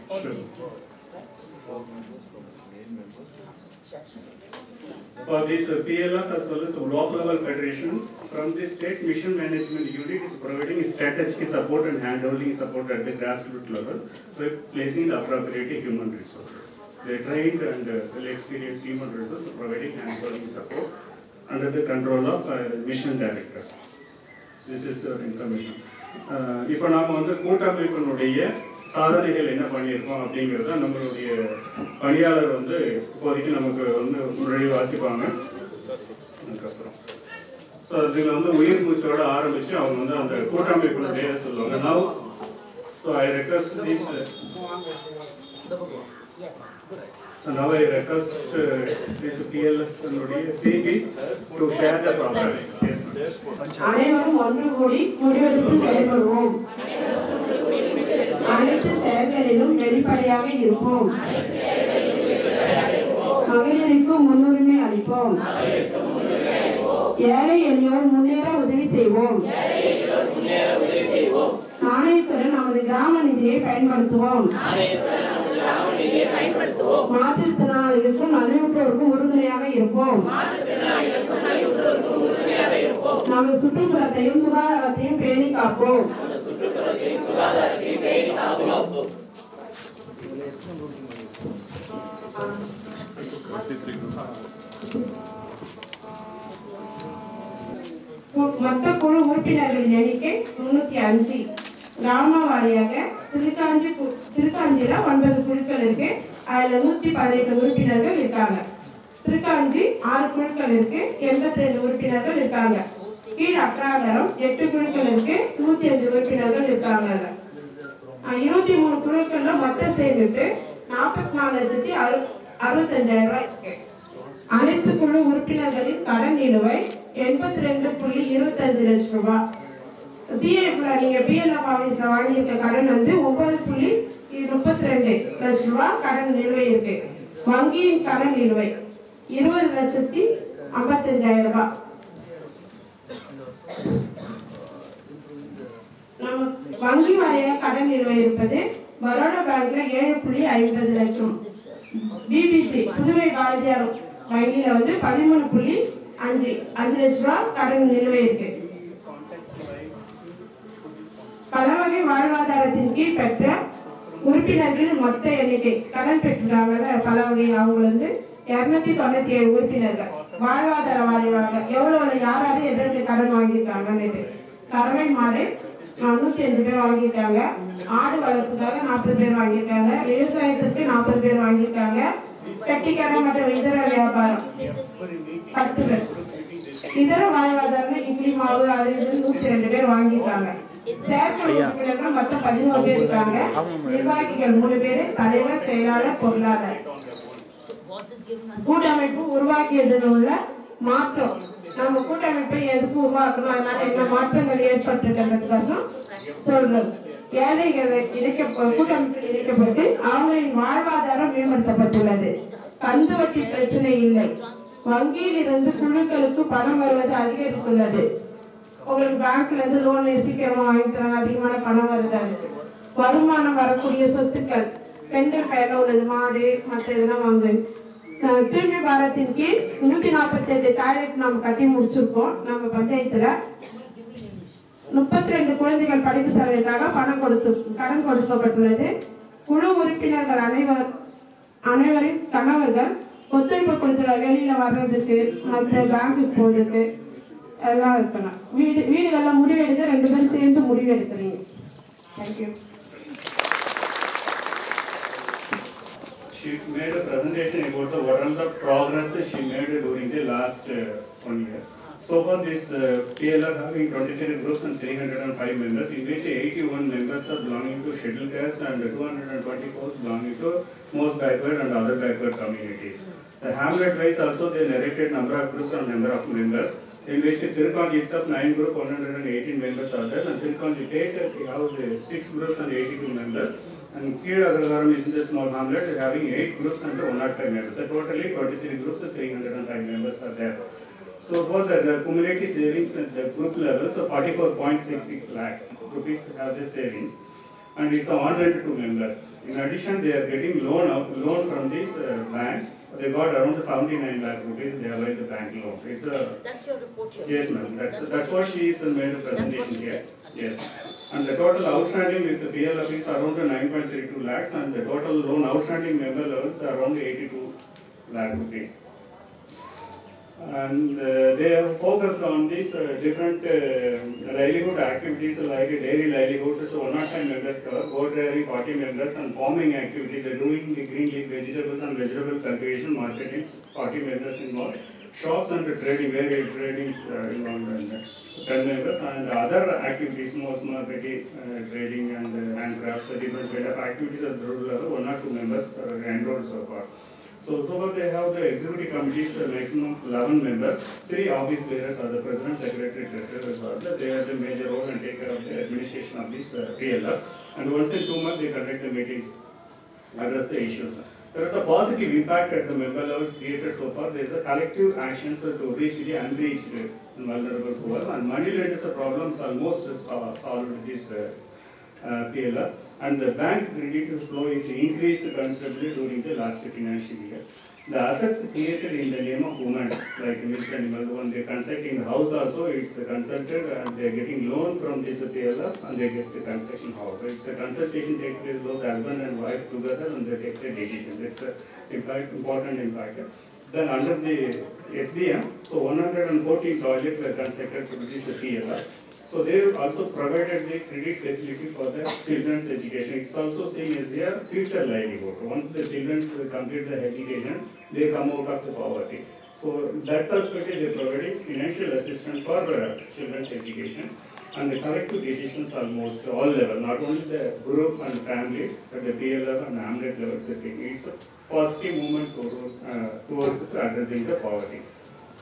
S3: All these teams, right? That's right.
S4: For this PLF as well as block level federation, from the state mission management unit is providing strategic support and handholding support at the grassroots level by placing the appropriate human resources. They trained and well-experienced human resources providing handholding support under the control of mission director. This is the information. இப்போ நாம் வந்து கூட்டமைப்பினுடைய சாதனைகள் என்ன பண்ணியிருக்கோம் அப்படிங்கிறத நம்மளுடைய பணியாளர் வந்து இப்போதைக்கு நமக்கு வந்து முன்னாடி வாசிப்பாங்க. அதுக்கப்புறம் ஸோ அதில் வந்து உயிர் மூச்சோட ஆரம்பித்து அவங்க வந்து அந்த கூட்டமைப்பினுடைய சொல்லுவாங்க. Now so I request this So now I request this PLF CP to share the progress. Yes.
S12: அனைவரும் ஒன்று கூடி முடிவெடுத்து செயல்படுவோம். அனைத்து செயல்களிலும் வெளிப்படையாக இருப்போம். மகளிருக்கு முன்னுரிமை அளிப்போம். ஏழை எளியோர் முன்னேற உதவி செய்வோம். நாணயத்துடன் நமது கிராம நிதியை பயன்படுத்துவோம். மாற்றுத்திறனாளிகளுக்கும் நலிவுற்றோருக்கும் உறுதுணையாக இருப்போம். நமது சுற்றுப்புறத்தையும் சுகாதாரத்தையும் பேணி காப்போம். மொத்த குழு உறுப்பினர்களின் எண்ணிக்கை 305. கிராம வாரியாக திருக்காஞ்சியில 9 குழுக்கள் இருக்கு. அதுல 118 உறுப்பினர்கள் இருக்காங்க. திருக்காஞ்சி 6 குழுக்கள் இருக்கு. 82 உறுப்பினர்கள் இருக்காங்க. கீழ் அக்ராதரம் 8 குழுக்கள் இருக்கு. 105 உறுப்பினர்கள் இருக்காங்க. 23 குழுக்கள்ல மொத்த சேமிப்பு 44,65,000 ரூபாய் இருக்கு. அனைத்து குழு உறுப்பினர்களின் கடன் நிலுவை 82.25 லட்சம் ரூபாய். சிஏஎஃப்ல நீங்க பிஎல்எஃப் ஆபீஸ்ல வாங்கியிருக்க கடன் வந்து 9.32 லட்சம் ரூபாய் கடன் நிலுவை இருக்கு. வங்கியின் கடன் நிலுவை 20,55,000 ரூபாய். நம்ம வங்கி வாரியாக கடன் நிலுவை இருப்பது பரோடா பேங்க்ல 7.50 லட்சம். பிபிசி புதுவை பாரதியார் வங்கியில வந்து 13.5 லட்சம் ரூபாய் கடன் நிலுவை இருக்கு. பலவகை வாழ்வாதாரத்தின் கீழ் பெற்ற உறுப்பினர்களின் மொத்த எண்ணிக்கை கடன் பெற்றாங்க பலவகை அவங்க வந்து 297 உறுப்பினர்கள். வாழ்வாதார வாரியாக எவ்வளவு யாராவது எதற்கு கடன் வாங்கியிருக்காங்கன்னு கறவை மாடு 105 பேர் வாங்கியிருக்காங்க. ஆடு வளர்ப்புக்காக 40 பேர் வாங்கியிருக்காங்க. விவசாயத்திற்கு 40 பேர் வாங்கியிருக்காங்க. பெட்டிக்கடை மற்றும் இதர வியாபாரம் 10 பேர். இதர வாழ்வாதாரம் இட்லி மாவு அது 102 பேர் வாங்கியிருக்காங்க. செயற்குழு மொத்தம் 11 பேர் இருக்காங்க. நிர்வாகிகள் 3 பேர், தலைவர், செயலாளர், பொருளாளர். கூட்டமைப்பு உருவாக்கியதில் உள்ள மாற்றம். நம்ம கூட்டமைப்பை எதுக்கு உருவாக்கணும், அதனால என்ன மாற்றங்கள் ஏற்பட்டிருக்கிறதுக்கோசம் சொல்றோம். ஏழைகள் கூட்டமைப்பில் இணைக்கப்பட்டு அவர்களின் வாழ்வாதாரம் மேம்படுத்தப்பட்டுள்ளது. கந்து வட்டி பிரச்சனை இல்லை. வங்கியில் இருந்து குழுக்களுக்கு பணம் வருவது அதிகரித்துள்ளது. உங்களுக்கு பேங்க்ல இருந்து லோன் சீக்கிரமா வாங்கிக்கிறாங்க, அதிகமான பணம் வருது. வருமானம் வரக்கூடிய சொத்துக்கள் பெண்கள் பெயர்ல உள்ளது, மாடு மற்ற இதெல்லாம் வாங்கு. தூய்மை பாரத்தின் கீழ் 148 டாய்லெட் நம்ம கட்டி முடிச்சிருக்கோம். நம்ம பஞ்சாயத்துல 32 குழந்தைகள் படிப்பு செலவுக்காக கடன் கொடுக்கப்பட்டுள்ளது. குழு உறுப்பினர்கள் அனைவரின் கணவர்கள் ஒத்துழைப்பு கொடுத்துள்ள வெளியில வர்றதுக்கு மற்ற பேங்குக்கு போறதுக்கு எல்லாம் இருக்கணும். வீடுகள்லாம் முடிவெடுக்க 2 பேரும் சேர்ந்து முடிவெடுக்கிறீங்க. Thank you.
S4: She made a presentation about what all the progress she made during the last 1 year. So far, this PLF having 23 groups and 305 members, in which 81 members are belonging to scheduled caste and 224 belonging to most backward and other backward communities. The hamlet-wise also they narrated number of groups and number of members, in which Tirupati itself 9 group 118 members are there, and Tirupati State we have 6 groups and 82 members. And Kid Agargaram is in the small hamlet having 8 groups and 105 members. So totally 23 groups and 305 members are there. So for the cumulative savings at the group level, so 44.66 lakh rupees have the savings, and it's on rent to members. In addition, they are getting loan from this bank They got around 79 lakh rupees. They are like the bank loan. It's a.
S3: That's your report here.
S4: Yes, ma'am. That's what she is made a presentation here. Yes. And the total outstanding with the PLF is around 9.32 lakhs, and the total loan outstanding member levels are around 82 lakh rupees. And they have focused on these different livelihood activities like dairy livelihood. So 105 members cover, goat rearing 40 members, and farming activities. They are doing the green leaf vegetables and vegetable cultivation, marketing, 40 members involved. Shops and trading, various trading involved, 10 members, and other activities, small petty trading and handcrafts, different kind of activities at the rural level, 1 or 2 members enrolled so far. So far they have the executive committees, maximum 11 members, 3 office bearers are the president, secretary, treasurer, they have the major role and take care of the administration of this PLF. And once in 2 months they conduct the meetings, address the issues. There are the positive impact at the member level created so far. There is a collective actions to reach the unreached and vulnerable poor, and money lenders problems almost solved with this PLF, and the bank credit flow is increased considerably during the last financial year. The assets created in the name of women, like milk animal, when they constructing the house also, it's consulted and they are getting loan from this PLF and they get the construction house. So it's a consultation takes place both husband and wife together and they take the decision. That's an important impact. Then under the SBM, so 114 projects were constructed to this PLF. So they also provided the credit facility for the children's education. It's also seen as their future livelihood. Once the children complete the education, they come out of the poverty. So that perspective, they provided financial assistance for children's education, and the collective decisions almost all levels, not only the group and families, but the PL level and hamlet level setting. It's a positive movement towards addressing the poverty,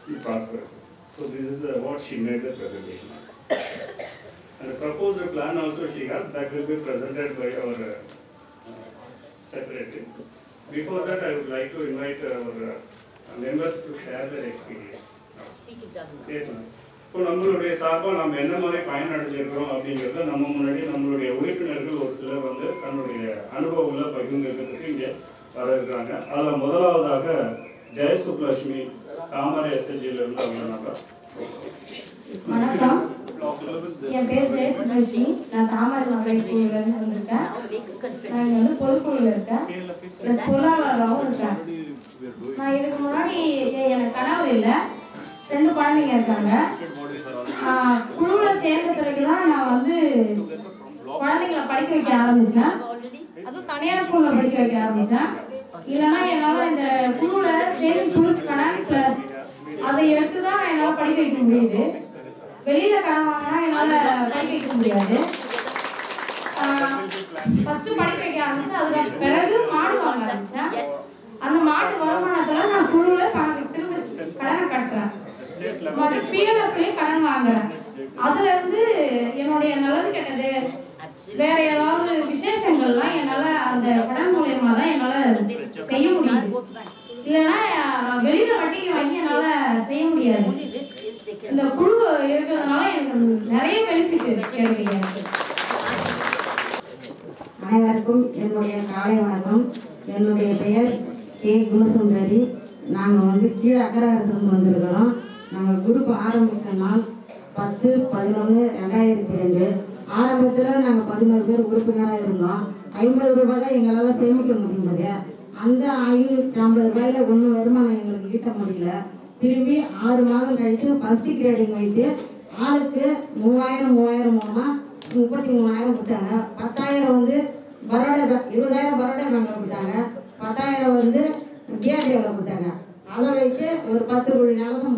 S4: the prosperity. So this is what she made the presentation. And the proposed plan also she has, that will be presented by our secretary. Before that, I would like to invite our members to share their experience.
S3: Speak it down.
S4: Yes, ma'am. இப்போ நம்மளுடைய சார்பாக நம்ம என்ன மாதிரி பயனடைஞ்சிருக்கிறோம் அப்படிங்கிறத நம்ம முன்னாடி நம்மளுடைய உறுப்பினர்கள் ஒரு சிலர் வந்து தன்னுடைய அனுபவங்களை பகிர்ந்துக்கிறதுக்கு இங்கே வர இருக்கிறாங்க. அதில் முதலாவதாக ஜெயசுப்லட்சுமி தாமரை எஸ்எல்ஜியிலிருந்து அவங்க நம்ம.
S13: வணக்கம், என் பேர் ஜெயசுப்லட்சுமி. நான் தாமரை நகரிலிருந்து வந்திருக்கேன். நான் வந்து பொதுக்குழுவில் இருக்கேன், பொருளாளராகவும் இருக்கேன். நான் இதுக்கு முன்னாடி எனக்கு கணவர் இல்லை, 2 குழந்தைங்க இருக்காங்க. குழுவில் சேர்ந்த பிறகுதான் நான் வந்து குழந்தைங்களை படிக்க வைக்க ஆரம்பிச்சேன். அதுவும் தனியார் ஸ்கூலில் படிக்க வைக்க ஆரம்பிச்சேன். இல்லைன்னா என்னால் இந்த குழுவில் சேவிங் கணக்கு அதை எடுத்து தான் என்னால் படிக்க வைக்க முடியுது. வெளியில கடன் வாங்கினா என்னால் படிக்க வைக்க முடியாது. ஃபர்ஸ்ட் படிக்க வைக்க ஆரம்பிச்சேன். அதுக்கு பிறகு மாடு வாங்க ஆரம்பிச்சேன். அந்த மாட்டு வருமானத்துல நான் குழுவில் திரும்ப கடனை கட்டுறேன், மற்றும் பிஎல்எஃப்லயும் கடன் வாங்குறேன். அதுல இருந்து என்னுடைய நல்லது கெட்டது வேற ஏதாவது விசேஷங்கள்லாம் என்னால அந்த கடன் மூலியமா தான் என்னால செய்ய முடியுது. இல்லைன்னா வெளியில வட்டிக்கு வாங்கி என்னால செய்ய முடியாது. இந்த குழு இருக்கிறதுனால எனக்கு நிறைய பெனிஃபிட் கிடைக்குது.
S14: அனைவருக்கும் என்னுடைய காலை வணக்கம். என்னுடைய பெயர் கே குணசுந்தரி. நாங்கள் வந்து கீழே அக்கராரத்துலேருந்து வந்திருக்கிறோம். நாங்கள் குரூப் ஆரம்பித்த நாள் 10/11/2002. ஆரம்பத்தில் நாங்கள் 11 பேர் உறுப்பினராக இருந்தோம். 50 ரூபாய் தான் எங்களால் சேமிக்க முடியுது. அந்த 550 ரூபாயில் ஒன்றும் வருமானம் எங்களுக்கு ஈட்ட முடியல. திரும்பி 6 மாதம் கழித்து ஃபர்ஸ்ட் கிரேடிங் வைத்து ஆளுக்கு 3000 மூலமாக 33,000 கொடுத்தாங்க. 10,000 வந்து பரோடா 20,000 பரோடா பேங்கில் கொடுத்தாங்க. 10,000 வந்து கேடியில் கொடுத்தாங்க. அதை வைத்து ஒரு 10 கோடி நிலத்தை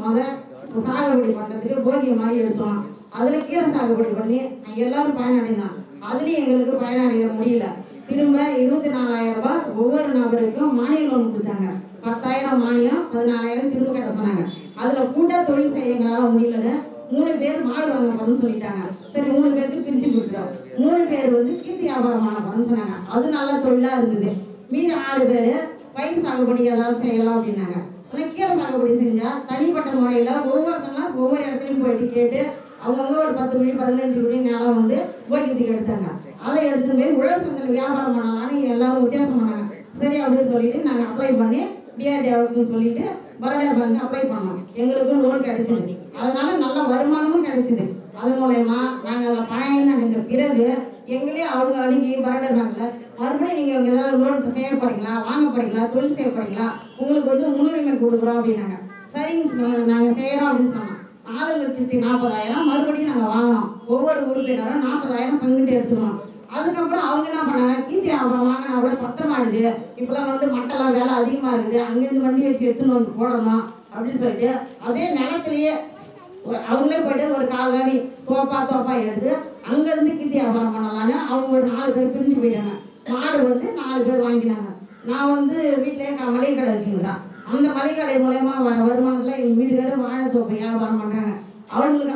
S14: சாகுபடி பண்ணுறதுக்கு போகிய மாதிரி எடுத்தோம். அதில் கீரை சாகுபடி பண்ணி எல்லாரும் பயனடைந்தோம். அதுலேயும் எங்களுக்கு பயனடைய முடியல. திரும்ப 24,000 ரூபாய் ஒவ்வொரு நபருக்கும் மானிய லோன் கொடுத்தாங்க. 10,000 மானியம், 14,000 திரும்ப கட்ட சொன்னாங்க. அதில் கூட்ட தொழில் செய்ய எங்களால் முடியலன்னு 3 பேர் மாடு வாங்க போகணும்னு சொல்லிட்டாங்க. சரி, 3 பேருக்கு பிரித்து கொடுக்குறோம். 3 பேர் வந்து கீர்த்தி வியாபாரம் பண்ண போகணும்னு சொன்னாங்க. அது நல்ல தொழிலாக இருந்தது. மீதி 6 பேர் பயிர் சாகுபடி ஏதாவது செய்யலாம் அப்படின்னாங்க. ஆனால் கீரை சாகுபடி செஞ்சால் தனிப்பட்ட முறையில் ஒவ்வொருத்தங்களும் ஒவ்வொரு இடத்துலையும் போயிட்டு கேட்டு அவங்கவுங்க ஒரு 10 கோடி 15 கோடி நேரம் வந்து போய்க்கிறதுக்கு எடுத்தாங்க. அதை எடுத்துன்னு போய் உழவு சந்தையில் வியாபாரம் பண்ணலான்னு எல்லாரும் வித்தியாசம் பண்ணாங்க. சரி அப்படின்னு சொல்லிட்டு நாங்கள் அப்ளை பண்ணி டிஆர்டிஆவுக்கு சொல்லிட்டு பரோடா பேங்க் அப்ளை பண்ணோம். எங்களுக்கும் லோன் கிடைச்சிது. அதனால நல்ல வருமானமும் கிடைச்சிது. அது மூலயமா நாங்கள் அதில் பயனடைந்த பிறகு எங்களே அவங்க அணுகி பரோடா பேங்க்கில் மறுபடியும் நீங்கள் ஏதாவது லோன் செய்ய போகிறீங்களா, வாங்க போகிறீங்களா, தொழில் செய்ய போகிறீங்களா, உங்களுக்கு வந்து முன்னுரிமை கொடுக்குறோம் அப்படின்னாங்க. சரிங்க நாங்கள் செய்கிறோம் அப்படின்னு சொன்னோம். 4,40,000 மறுபடியும் நாங்கள் வாங்கினோம். ஒவ்வொரு உறுப்பினரும் 40,000 பங்கிட்டு எடுத்துக்கணும். அதுக்கப்புறம் அவங்க என்ன பண்ணாங்க, கீர்த்தி அப்புறம் வாங்கினா கூட பத்தமாடுது, இப்போலாம் வந்து மட்டெல்லாம் வேலை அதிகமாக இருக்குது, அங்கேருந்து வண்டி வச்சு எடுத்துன்னு வந்து போடணும் அப்படின்னு சொல்லிட்டு அதே நிலத்துலையே அவங்களே போய்ட்டு ஒரு கால்வாரி தோப்பா எடுத்து அங்கேருந்து கீர்த்தி வியாபாரம் பண்ணலான்னு அவங்க ஒரு 4 பேர் பிரிஞ்சு போயிட்டாங்க. மாடு வந்து 4 பேர் வாங்கினாங்க. நான் வந்து வீட்டிலேயே மளிகை கடை வச்சுக்கிறேன். அந்த மளிகை கடை மூலயமா வர வருமானத்தில் எங்கள் வீட்டுக்காரர் வாழை தோப்பை வியாபாரம் பண்ணுறாங்க.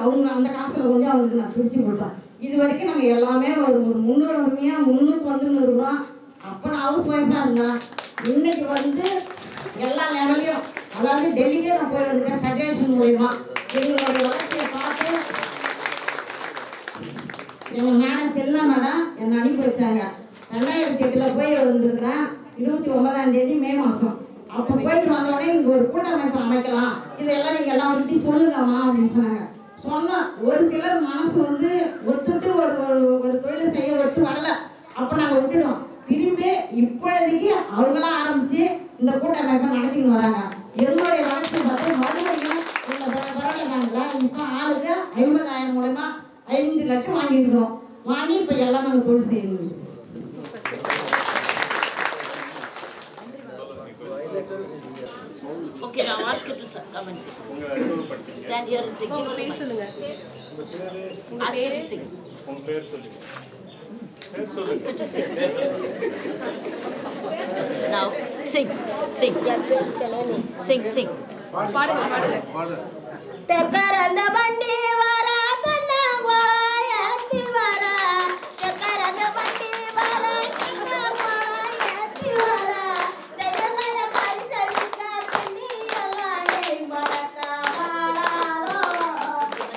S14: அவங்க அந்த காசில் கொஞ்சம் அவங்களுக்கு நான் பிரித்து கொடுத்தேன். இது வரைக்கும் நாங்கள் எல்லாமே ஒரு முன்னுரிமையாக முன்னுக்கு வந்துன்னு இருக்கிறோம். அப்போ நான் ஹவுஸ் ஒய்ஃபாக இருந்தேன். இன்னைக்கு வந்து எல்லா லெவலையும் அதாவது டெல்லிக்கே நான் போய் வந்துட்டேன். ஃபெடரேஷன் மூலயமா எங்களுடைய வளர்ச்சியை பார்த்து எங்கள் மேடம் செல்லா மேடம் என்னை அனுப்பி வச்சாங்க. 2008 போய் வந்திருக்கிறேன். 29ஆம் தேதி மே மாதம். அப்போ போயிட்டு வந்தோடனே இங்கே ஒரு கூட்டமைப்பு அமைக்கலாம், இதெல்லாம் நீங்கள் எல்லாம் வந்துட்டு சொல்லுங்கம்மா அப்படின்னு சொன்னாங்க. சொன்னோம். ஒரு சிலர் மனசு வந்து ஒத்துட்டு ஒரு தொழிலை செய்ய ஒத்து வரல. அப்போ நாங்கள் விட்டுட்டோம். திரும்பி இப்பொழுதைக்கு அவங்களாம் ஆரம்பித்து இந்த கூட்டமைப்பை நடத்தின்னு வராங்க. என்னுடைய வளர்ச்சி பார்த்து மறுபடியும் இந்த பரோடா பேங்கில் இப்போ ஆளுக்கு 50,000 மூலமா 5 லட்சம் வாங்கியிருக்கிறோம். வாங்கி இப்போ எல்லாம் நாங்கள் தொழில் செய்யணும்.
S3: Okay, now ask her to come and sing. Stand here and sing. Give her the mic. Ask her to sing. Ask her to sing. Now, sing. Sing.
S15: ತೆಕ್ಕರಂದ ಬಂಡಿ ವರ ಕಣ್ಣ ಗೋಳ ಎತ್ತಿ ವರ ತೆಕ್ಕರಂದ ಬಂಡಿ ವರ ಕಣ್ಣ ಗೋಳ ಎತ್ತಿ ವರ ತೆಗಮನ ಪರಿಸರಿಕ ತಿನ್ನಿಯಲ್ಲ ಬರಕ ಬಾಳಾಲೋ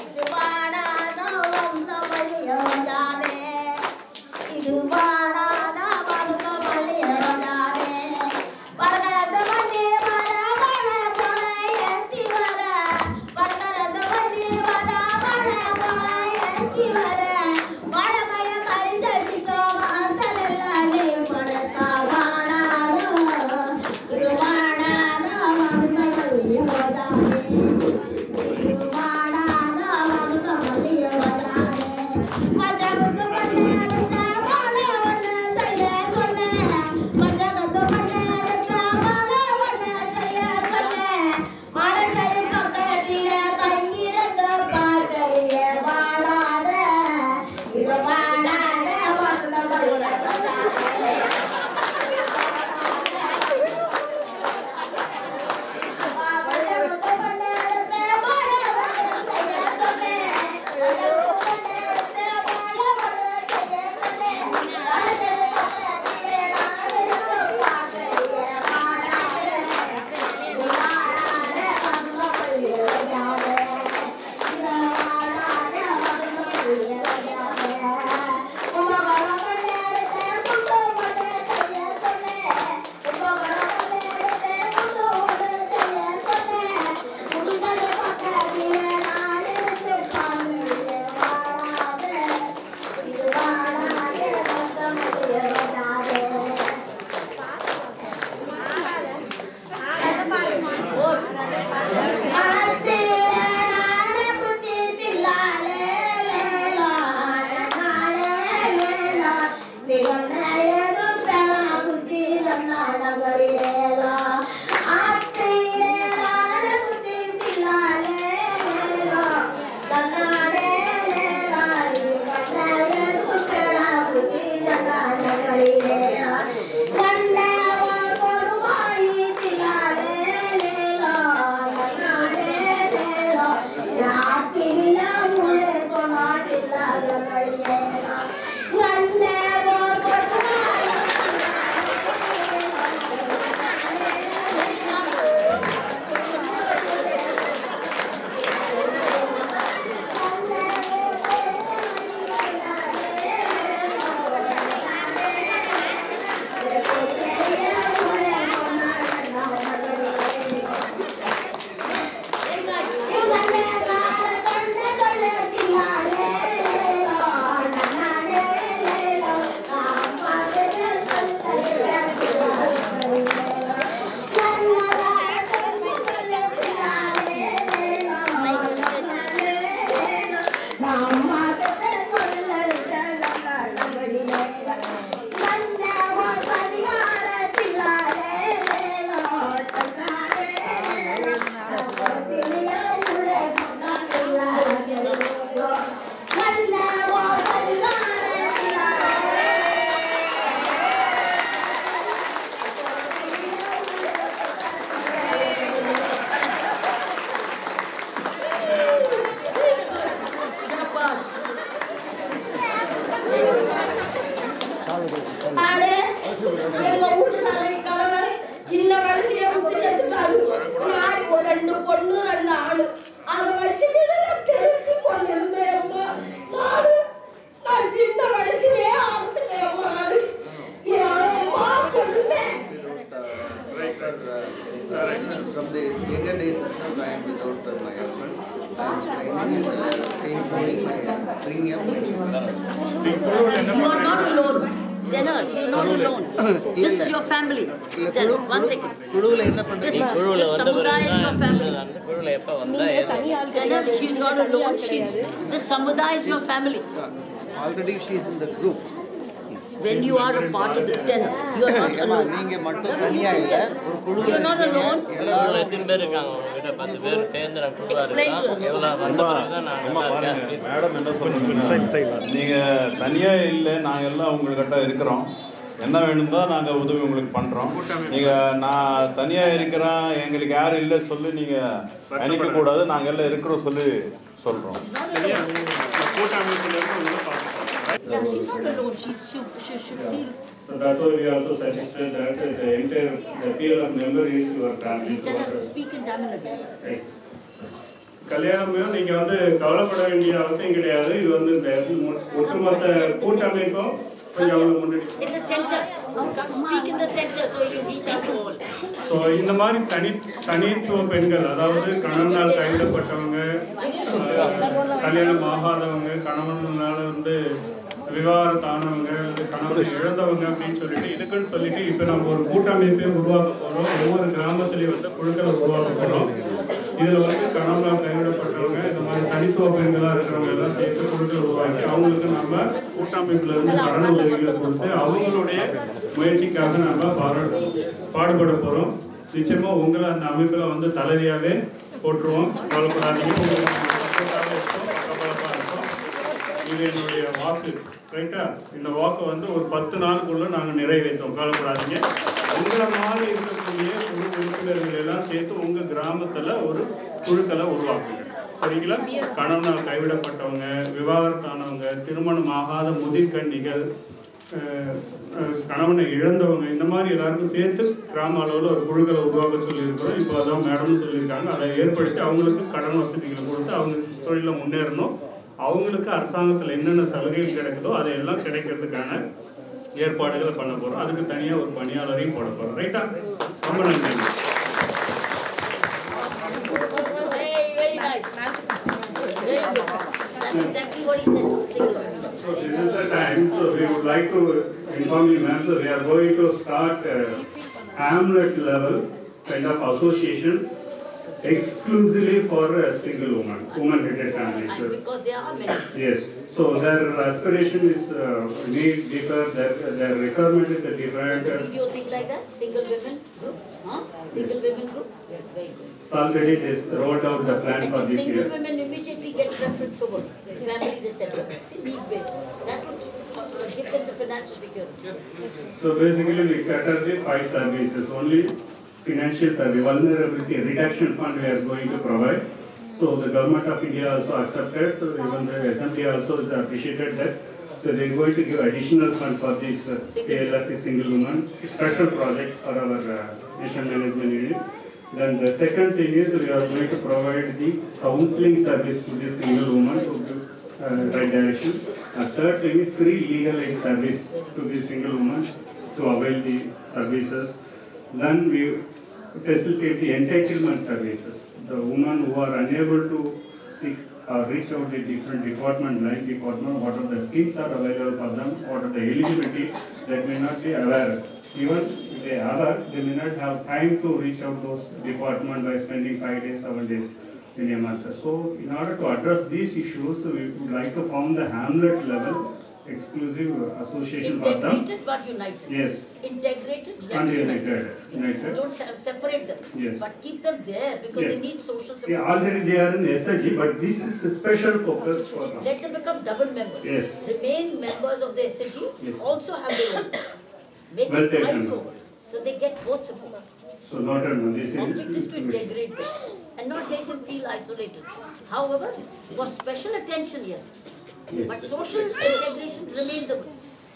S15: ಇದು ಬಾಣಾದ ಒಂದು ಬಳಿಯೋದಾವೆ ಇದು ಬಾಣಾದ ಒಂದು ಬಳಿಯೋದಾವೆ ಬರಗರದ ಬಂಡಿ ವರ ಬಣ ಗೋಳ ಎತ್ತಿ ವರ ಬರಗರದ ಬಂಡಿ ವರ
S3: You are not alone. General, you are not alone. This is your family. Tell, 1 second. This Samudaya is your family. General, she is not alone. This Samudaya is your family.
S9: Already she is in the group.
S3: When you are a part of the tenor, you are not alone. You are not alone. Explain to her.
S5: Madam என்ன சொல்லுங்க, நீங்கள் தனியாக இல்லை, நாங்கள் எல்லாம் உங்கள்கிட்ட இருக்கிறோம், என்ன வேணும்னா நாங்கள் உதவி உங்களுக்கு பண்ணுறோம். நீங்கள் நான் தனியாக இருக்கிறேன், எங்களுக்கு யாரும் இல்லை சொல்லி நீங்கள் நினைக்கக்கூடாது, நாங்கள் எல்லாம் இருக்கிறோம் சொல்லி சொல்கிறோம்.
S3: Yeah, she's not alone. She should feel.
S4: So that's why we also suggested that the entire peer of member is your family.
S3: Speak in Tamil again.
S4: கல்யாணம் நீங்க வந்து கவலைப்பட வேண்டிய அவசியம் கிடையாது. இது வந்து இந்த ஒட்டுமொத்த கூட்டமைப்பும் கொஞ்சம் முன்னாடி.
S3: In the center. Speak in the center so you reach out to all.
S4: So இந்த மாதிரி தனித்துவ பெண்கள், அதாவது கணவனால் கைவிடப்பட்டவங்க, கல்யாணம் ஆகாதவங்க, கணவனால வந்து விவாகரத்தானவங்க, கணவனை இழந்தவங்க அப்படின்னு சொல்லிட்டு இதுக்குன்னு சொல்லிட்டு இப்போ நம்ம ஒரு கூட்டமைப்பை உருவாக்க போகிறோம். ஒவ்வொரு கிராமத்துலேயும் வந்து குழுக்களை உருவாக்க போகிறோம். இதில் வந்து கணவனால் கைவிடப்பட்டவங்க, இந்த மாதிரி தனித்துவ பெண்களாக இருக்கிறவங்க எல்லாம் சேர்த்து குழுக்கள் உருவாக்கி அவங்களுக்கு நம்ம கூட்டமைப்புல இருந்து கடன் உதவிகளை கொடுத்து அவங்களுடைய முயற்சிக்காக நம்ம பாடுபட போகிறோம். நிச்சயமா உங்களை அந்த அமைப்பில் வந்து தலைவியாகவே போட்டுருவோம். கவலைப்படாதீங்க, உங்களுக்கு சப்போர்ட்டாக இருக்கும், கவலைப்பாக இருக்கும். இது என்னுடைய வாக்கு, ரைட்டா? இந்த வாக்கை வந்து ஒரு 10 நாளுக்குள்ள நாங்கள் நிறைவேற்றோம். கவலைப்படாதீங்க. உங்களை மாதிரி இருக்கக்கூடிய குழு உறுப்பினர்கள் எல்லாம் சேர்த்து உங்கள் கிராமத்தில் ஒரு குழுக்களை உருவாக்குங்க. சரிங்களா? கணவனால் கைவிடப்பட்டவங்க, விவாகரத்தானவங்க, திருமணம் ஆகாத முதிர்கன்னிகள், கணவனை இழந்தவங்க, இந்த மாதிரி எல்லாருக்கும் சேர்த்து கிராம அளவில் ஒரு குழுக்களை உருவாக்க சொல்லியிருக்கிறோம். இப்போ அதான் மேடம்னு சொல்லியிருக்காங்க. அதை ஏற்படுத்தி அவங்களுக்கு கடன் வசதிகளை கொடுத்து அவங்க தொழிலில் முன்னேறணும். அவங்களுக்கு அரசாங்கத்தில் என்னென்ன சலுகைகள் கிடைக்குதோ அதையெல்லாம் கிடைக்கிறதுக்கான ஏற்பாடுகளை பண்ண போகிறோம். அதுக்கு தனியாக ஒரு பணியாளரையும் போட போகிறோம். ரைட்டா? ரொம்ப நன்றி.
S3: Very nice. Very good. That's exactly what he said.
S4: So this is the time. So we would like to inform you, ma'am. So we are going to start a hamlet level kind of association exclusively for a single woman-headed families.
S3: And because there are many.
S4: Yes. So their aspiration is need differ. Their requirement is different.
S3: Does the video think like that? Single women group? Huh? Single women group? Yes, very good.
S4: So already this rolled out the plan
S3: And
S4: for
S3: the
S4: this
S3: single
S4: year.
S3: women immediately get preference over families, etc. See, need-based. That would give them the financial security.
S4: So basically we cater the 5 services. Only financial service, vulnerability reduction fund we are going to provide. So the government of India also accepted, so even the assembly also appreciated that. So they are going to give additional fund for this PLF single woman special project for our nation management unit. Then the second thing is we are going to provide the counseling service to this single woman to give right direction. Third thing is free legal aid service to the single woman to avail the services. Then we facilitate the entitlement services. The women who are unable to seek or reach out to different department, like department, what are the schemes are available for them, what are the eligibility, that may not be aware. Even if they are aware, they may not have time to reach out those department by spending 5 days, 7 days in a month. So in order to address these issues, we would like to form the hamlet level exclusive association for them.
S3: Integrated but united.
S4: Yes.
S3: Integrated
S4: And
S3: yet
S4: united. United.
S3: Don't separate them.
S4: Yes.
S3: But keep them there because
S4: Yeah.
S3: they need social support.
S4: Yeah, already they are in SHG, but this is a special focus for them.
S3: Let them become double members.
S4: Yes.
S3: Remain members of the SHG,
S4: Yes.
S3: also have their own. Make
S4: Well
S3: it
S4: taken.
S3: twice over. So they get both support.
S4: So not a this
S3: Object is to integrate them and not make them feel isolated. However, for special attention, yes.
S4: Yes.
S3: But social integration remain the.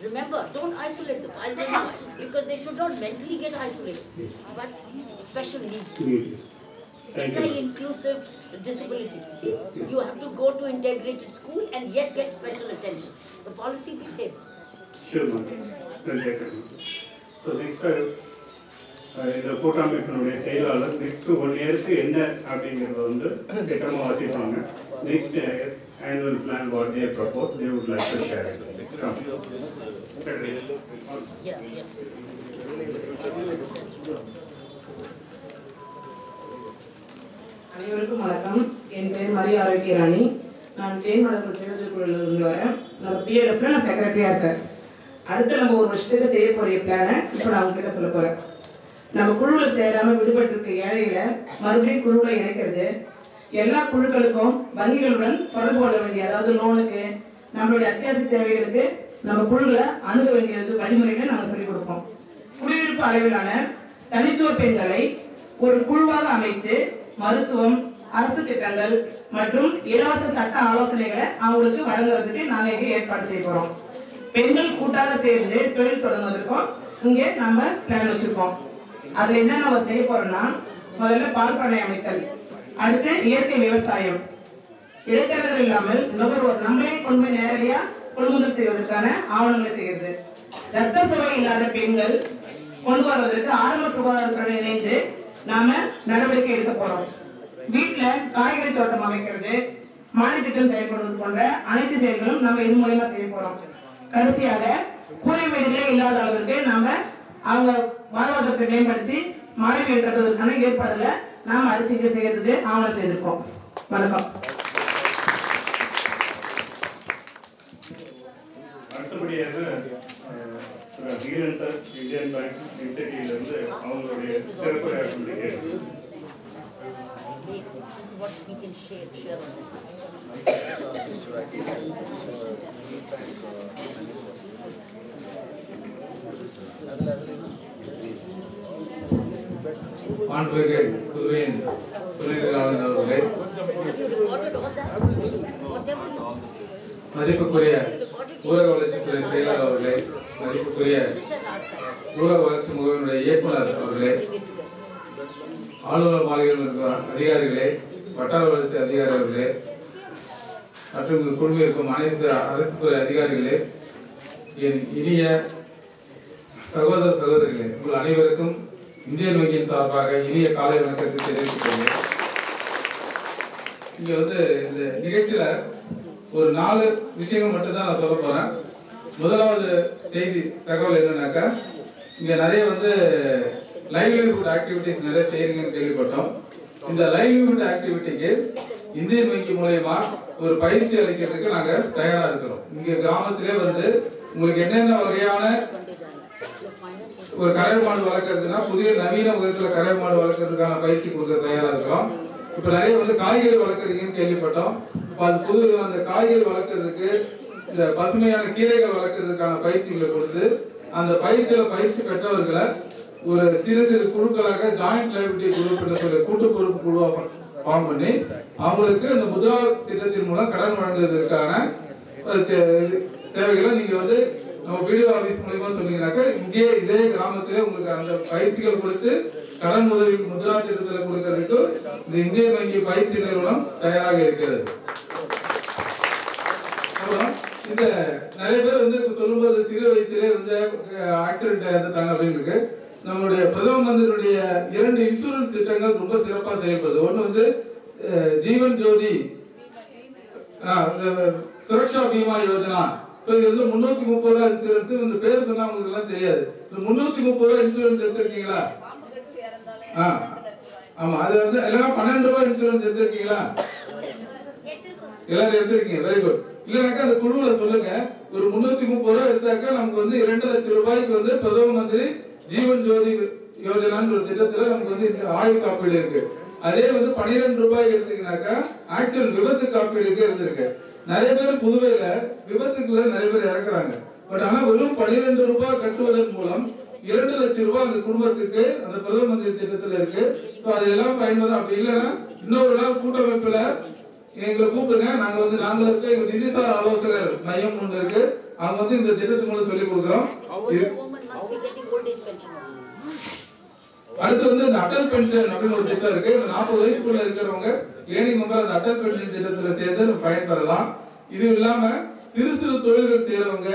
S3: Remember, don't isolate them. I'll tell you, because they should not mentally get isolated. But special needs. It's like inclusive disability. See, you have to go to integrated school and yet get special attention. The policy we say.
S4: Sure, ma'am. Well taken. So next time, இந்த கூட்டமைப்பினுடைய செயலாளர் next 1 இயருக்கு என்ன அப்படிங்கிறத வந்து திட்டமாக வாசிப்பாங்க. Next annual plan what they propose, they would like to share it.
S12: அனைவருக்கும் வணக்கம். என் பேர் மரிய ஆரோக்கியராணி. நான் தேன் வளர்ப்பு சேவைகள் குழுவில் இருந்து வரேன். நம்ம பிஎல்எஃப்ல நான் செக்ரட்டரியா இருக்கேன். அடுத்து நம்ம ஒரு வருஷத்துக்கு செய்ய போற பிளானை இப்போ நான் உங்ககிட்ட சொல்ல போறேன். நம்ம குழுவில் சேராம விடுபட்டிருக்க ஏழைகளை மறுபடியும் குழுவில் இணைக்கிறது, எல்லா குழுக்களுக்கும் வங்கிகளுடன் தொடர்பு கொள்ள வேண்டிய, அதாவது லோனுக்கு நம்மளுடைய அத்தியாவசிய தேவைகளுக்கு நம்ம குழுக்களை அணுக வேண்டியது வழிமுறைகளை நாங்கள் சொல்லிக் கொடுப்போம். குடியிருப்பு அளவிலான தனித்துவ பெண்களை ஒரு குழுவாக அமைத்து மருத்துவம், அரசு திட்டங்கள் மற்றும் இலவச சட்ட ஆலோசனைகளை அவங்களுக்கு வழங்குவதற்கு நாங்கள் இங்கே ஏற்பாடு செய்ய போறோம். பெண்கள் கூட்டாக சேர்ந்து தொழில் தொடங்குவதற்கும் இங்கே நம்ம பிளான் வச்சிருக்கோம். அதுல என்ன நம்ம செய்ய போறோம்னா, முதல்ல பால் பண்ணை அமைத்தல், அடுத்து இயற்கை விவசாயம், இடைத்தரகர்கள் இல்லாமல் நுகர்வோர் நம்மளே கொண்டு போய் நேரடியா கொள்முதல் செய்வதற்கான ஆவணங்களை செய்கிறது, ரத்த சுவை இல்லாத பெண்கள் கொண்டு வருவதற்கு ஆரம்ப சுகாதாரத்துடன் இணைந்து நாம நடவடிக்கை எடுக்க போறோம். வீட்டுல காய்கறி தோட்டம் அமைக்கிறது, மானிய திட்டம் செயல்படுவது போன்ற அனைத்து செயல்களும் நம்ம இது மூலமா செய்ய போறோம். கடைசியாக கூரை வீடுகளே இல்லாத அளவிற்கு நாம அவங்க வாழ்வாதாரத்தை மேம்படுத்தி மாடி வீடு கட்டுவதற்கான ஏற்பாடுகளை நாம் அடுத்து இங்கே செய்யறதுக்கு ஆவணம் செய்திருக்கோம். வணக்கம்.
S4: அடுத்தபடியாக வீரன் சார் இந்தியன் பேங்க் இன்ஸ்டிடியூட்லேருந்து அவங்களுடைய சிறப்பு
S9: மாண்புமிகு புதுவையின் துணைநிலையாளர் அவர்களே, மதிப்புக்குரிய ஊரக வளர்ச்சித்துறை செயலாளர் அவர்களே, மதிப்புக்குரிய ஊரக வளர்ச்சி முகமையினுடைய இயக்குனர் அவர்களே, ஆளுநர் மாளிகையில் இருக்கிற அதிகாரிகளே, வட்டார வளர்ச்சி அதிகாரிகளே மற்றும் இந்த குழுவில் இருக்கும் அனைத்து அரசு துறை அதிகாரிகளே, என் இனிய சகோதர சகோதரிகளே, உங்கள் அனைவருக்கும் இந்தியன் வங்கியின் சார்பாக இனிய காலை வணக்கத்தை தெரிவித்துக் கொள்கிறேன். இங்க இந்த நிகழ்ச்சியில ஒரு 4 விஷயங்கள் மட்டும் தான் நான் சொல்ல போறேன். முதலாவது செய்தி தகவல் என்னன்னாக்கா, இங்க நிறைய லைவ்லிஹுட் ஆக்டிவிட்டிஸ் நிறைய செய்யறீங்கன்னு கேள்விப்பட்டோம். இந்த லைவ்லிஹுட் ஆக்டிவிட்டிக்கு இந்தியன் வங்கி மூலமா ஒரு பயிற்சி அளிக்கிறதுக்கு நாங்க தயாரா இருக்கிறோம். இங்க கிராமத்திலே உங்களுக்கு என்னென்ன வகையான ஒரு கறவை மாடு வளர்க்கறதுன்னா புதிய நவீன முகத்துல கறவை மாடு வளர்க்கறதுக்கான பயிற்சி கொடுக்க தயாரா இருக்கிறோம். இப்ப நிறைய காய்கறி வளர்க்குறீங்கன்னு கேள்விப்பட்டோம். அது அந்த காய்கறி வளர்க்கறதுக்கு இந்த பசுமையான கீரைகள் வளர்க்கறதுக்கான பயிற்சிகளை கொடுத்து அந்த பயிற்சி பெற்றவர்களை ஒரு சிறு சிறு குழுக்களாக ஜாயிண்ட் லைபிலிட்டி குரூப் என்று சொல்லி கூட்டு பொறுப்பு குழுவாக ஃபார்ம் பண்ணி அவங்களுக்கு இந்த முத்ரா திட்டத்தின் மூலம் கடன் வழங்குவதற்கான தேவைகளை நீங்க நம்ம வீடியோ ஆபீஸ் மூலமா சொன்னீங்கன்னாக்கா இங்கே இதே கிராமத்திலே உங்களுக்கு அந்த பயிற்சிகள் கொடுத்து கடன் உதவி முத்ரா திட்டத்தில் கொடுக்கறதுக்கு இந்த இந்திய வங்கி பயிற்சி நிறுவனம் தயாராக இருக்கிறது. அப்புறம் இந்த நிறைய பேர் சொல்லும்போது சிறு வயசுலேயே ஆக்சிடென்ட் இறந்துட்டாங்க அப்படின்னு இருக்கு. நம்மளுடைய பிரதம மந்திரியுடைய 2 இன்சூரன்ஸ் திட்டங்கள் ரொம்ப சிறப்பாக செயல்படுது. ஒன்று ஜீவன் ஜோதி சுரக்ஷா பீமா யோஜனா. இது 330 ரூபாய் இன்சூரன்ஸ். இந்த பேர் சொன்னா உங்களுக்கு எல்லாம் தெரியாது. 330 ரூபாய் இன்சூரன்ஸ் எடுத்திருக்கீங்களா? ஆமா, அது இல்லைன்னா 12 ரூபாய் இன்சூரன்ஸ் எடுத்திருக்கீங்களா? எல்லாரும் எடுத்திருக்கீங்க, வெரி குட். இல்லைனாக்கா அந்த குழுவில் சொல்லுங்க. ஒரு 330 ரூபாய் எடுத்தாக்கா நமக்கு 2 லட்சம் ரூபாய்க்கு பிரதம மந்திரி ஜீவன் ஜோதி யோஜனான்னு ஒரு திட்டத்துல நமக்கு ஆயுள் காப்பீடு இருக்கு. அதே 12 ரூபாய் எடுத்தீங்கன்னாக்கா ஆக்சிடென்ட் விபத்து காப்பீடுக்கு இருந்திருக்கு. நிறைய பேர் புதுவையில விபத்துக்குள்ள நிறைய பேர் இறக்குறாங்க. பட் ஆனா வெறும் 12 ரூபாய் கட்டுவதன் மூலம் 2 லட்சம் ரூபாய் அந்த குடும்பத்துக்கு அந்த பிரதம மந்திரி திட்டத்துல இருக்கு. அதெல்லாம் பயன்படும். அப்படி இல்லைன்னா இன்னொரு நாள் கூட்டமைப்புல எங்களை கூப்பிடுங்க. நாங்க இருக்க எங்க நிதிசார் ஆலோசகர் மையம் ஒன்று இருக்கு. அவங்க இந்த திட்டத்து மூலம் சொல்லி கொடுக்குறோம். அடுத்து இந்த அடல் பென்ஷன் அப்படின்னு ஒரு திட்டம் இருக்கு. 40 வயசுக்குள்ள இருக்கிறவங்க ஏர்னிங் மெம்பர் அந்த அடல் பென்ஷன் திட்டத்துல சேர்ந்து பயன்பெறலாம். இது இல்லாம சிறு சிறு தொழில்கள் செய்யறவங்க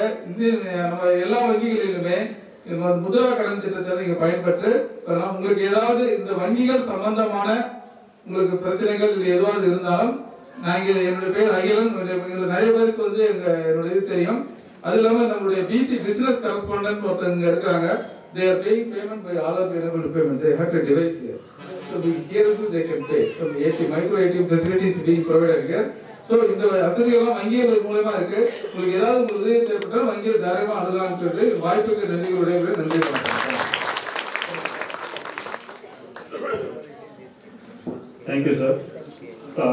S9: நம்ம எல்லா வங்கிகளிலுமே முத்ரா கடன் திட்டத்தை நீங்க பயன்பெற்று உங்களுக்கு ஏதாவது இந்த வங்கிகள் சம்பந்தமான உங்களுக்கு பிரச்சனைகள் எதுவாவது இருந்தாலும் நாங்க என்னுடைய பேர் அகிலன், நிறைய பேருக்கு வந்து என்னுடைய இது தெரியும். அது இல்லாம நம்மளுடைய பிசி பிசினஸ் கரஸ்பாண்டன்ட் ஒருத்தங்க இருக்காங்க. They are paying payment by all of available payment. They have to device here. So here also they can pay. Some micro ATM facilities being provided here. So இந்த வசதிகள்லாம் வங்கிகள் மூலமா இருக்கு. உங்களுக்கு ஏதாவது உதவி தேவைப்பட்டால் வங்கியில் தாராளமா அணுகலாம்னு சொல்லி வாய்ப்புக்கு நன்றி வணக்கம்.
S4: Thank you sir.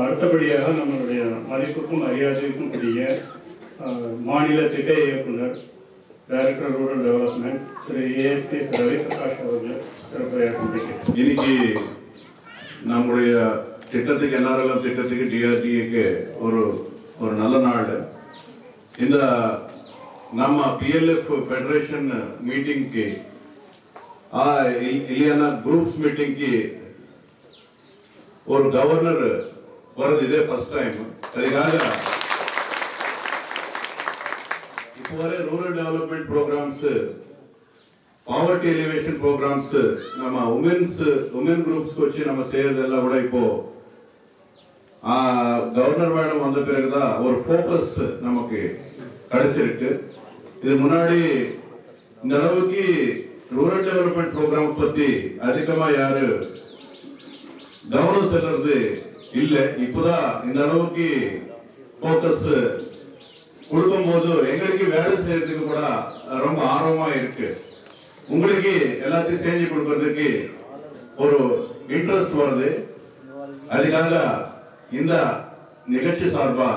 S4: அடுத்தபடியாக நம்மளுடைய மதிப்புக்கும் மரியாதைக்கும் கூடிய மாநில திட்ட இயக்குனர் டைரக்டர் ரூரல் டெவலப்மெண்ட் திரு ஏஎஸ்கே ரவி பிரகாஷ் அவர்கள் சிறப்புரையாற்றுகிறேன்.
S5: இன்னைக்கு நம்முடைய திட்டத்துக்கு NRLM திட்டத்துக்கு DRDAக்கு ஒரு நல்ல நாள். இந்த நம்ம PLF ஃபெடரேஷன் மீட்டிங்க்கு இல்லையா குரூப்ஸ் மீட்டிங்க்கு ஒரு கவர்னர் வரது இதே ஃபர்ஸ்ட் டைம். அதுக்காக இப்போ வரை rural development programmes, poverty alleviation programmes நம்ம உமன் குரூப்ஸ்க்கு வச்சு நம்ம செய்யறதெல்லாம் கூட இப்போ கவர்னர் மேடம் வந்த பிறகுதான் ஒரு ஃபோக்கஸ் நமக்கு கிடைச்சிருக்கு. இது முன்னாடி இந்த அளவுக்கு ரூரல் டெவலப்மெண்ட் ப்ரோக்ராம் பத்தி அதிகமா யாரு கவனம் செல்றது இல்ல. இப்பதான் இந்த அளவுக்கு ஃபோக்கஸ் கொடுக்கும் போது எங்களுக்கு வேலை செய்யறதுக்கு கூட ரொம்ப ஆர்வமா இருக்கு. உங்களுக்கு எல்லாத்தையும் செஞ்சு கொடுக்கறதுக்கு ஒரு இன்ட்ரெஸ்ட் வருது. அதுக்காக இந்த நிகழ்ச்சி சார்பா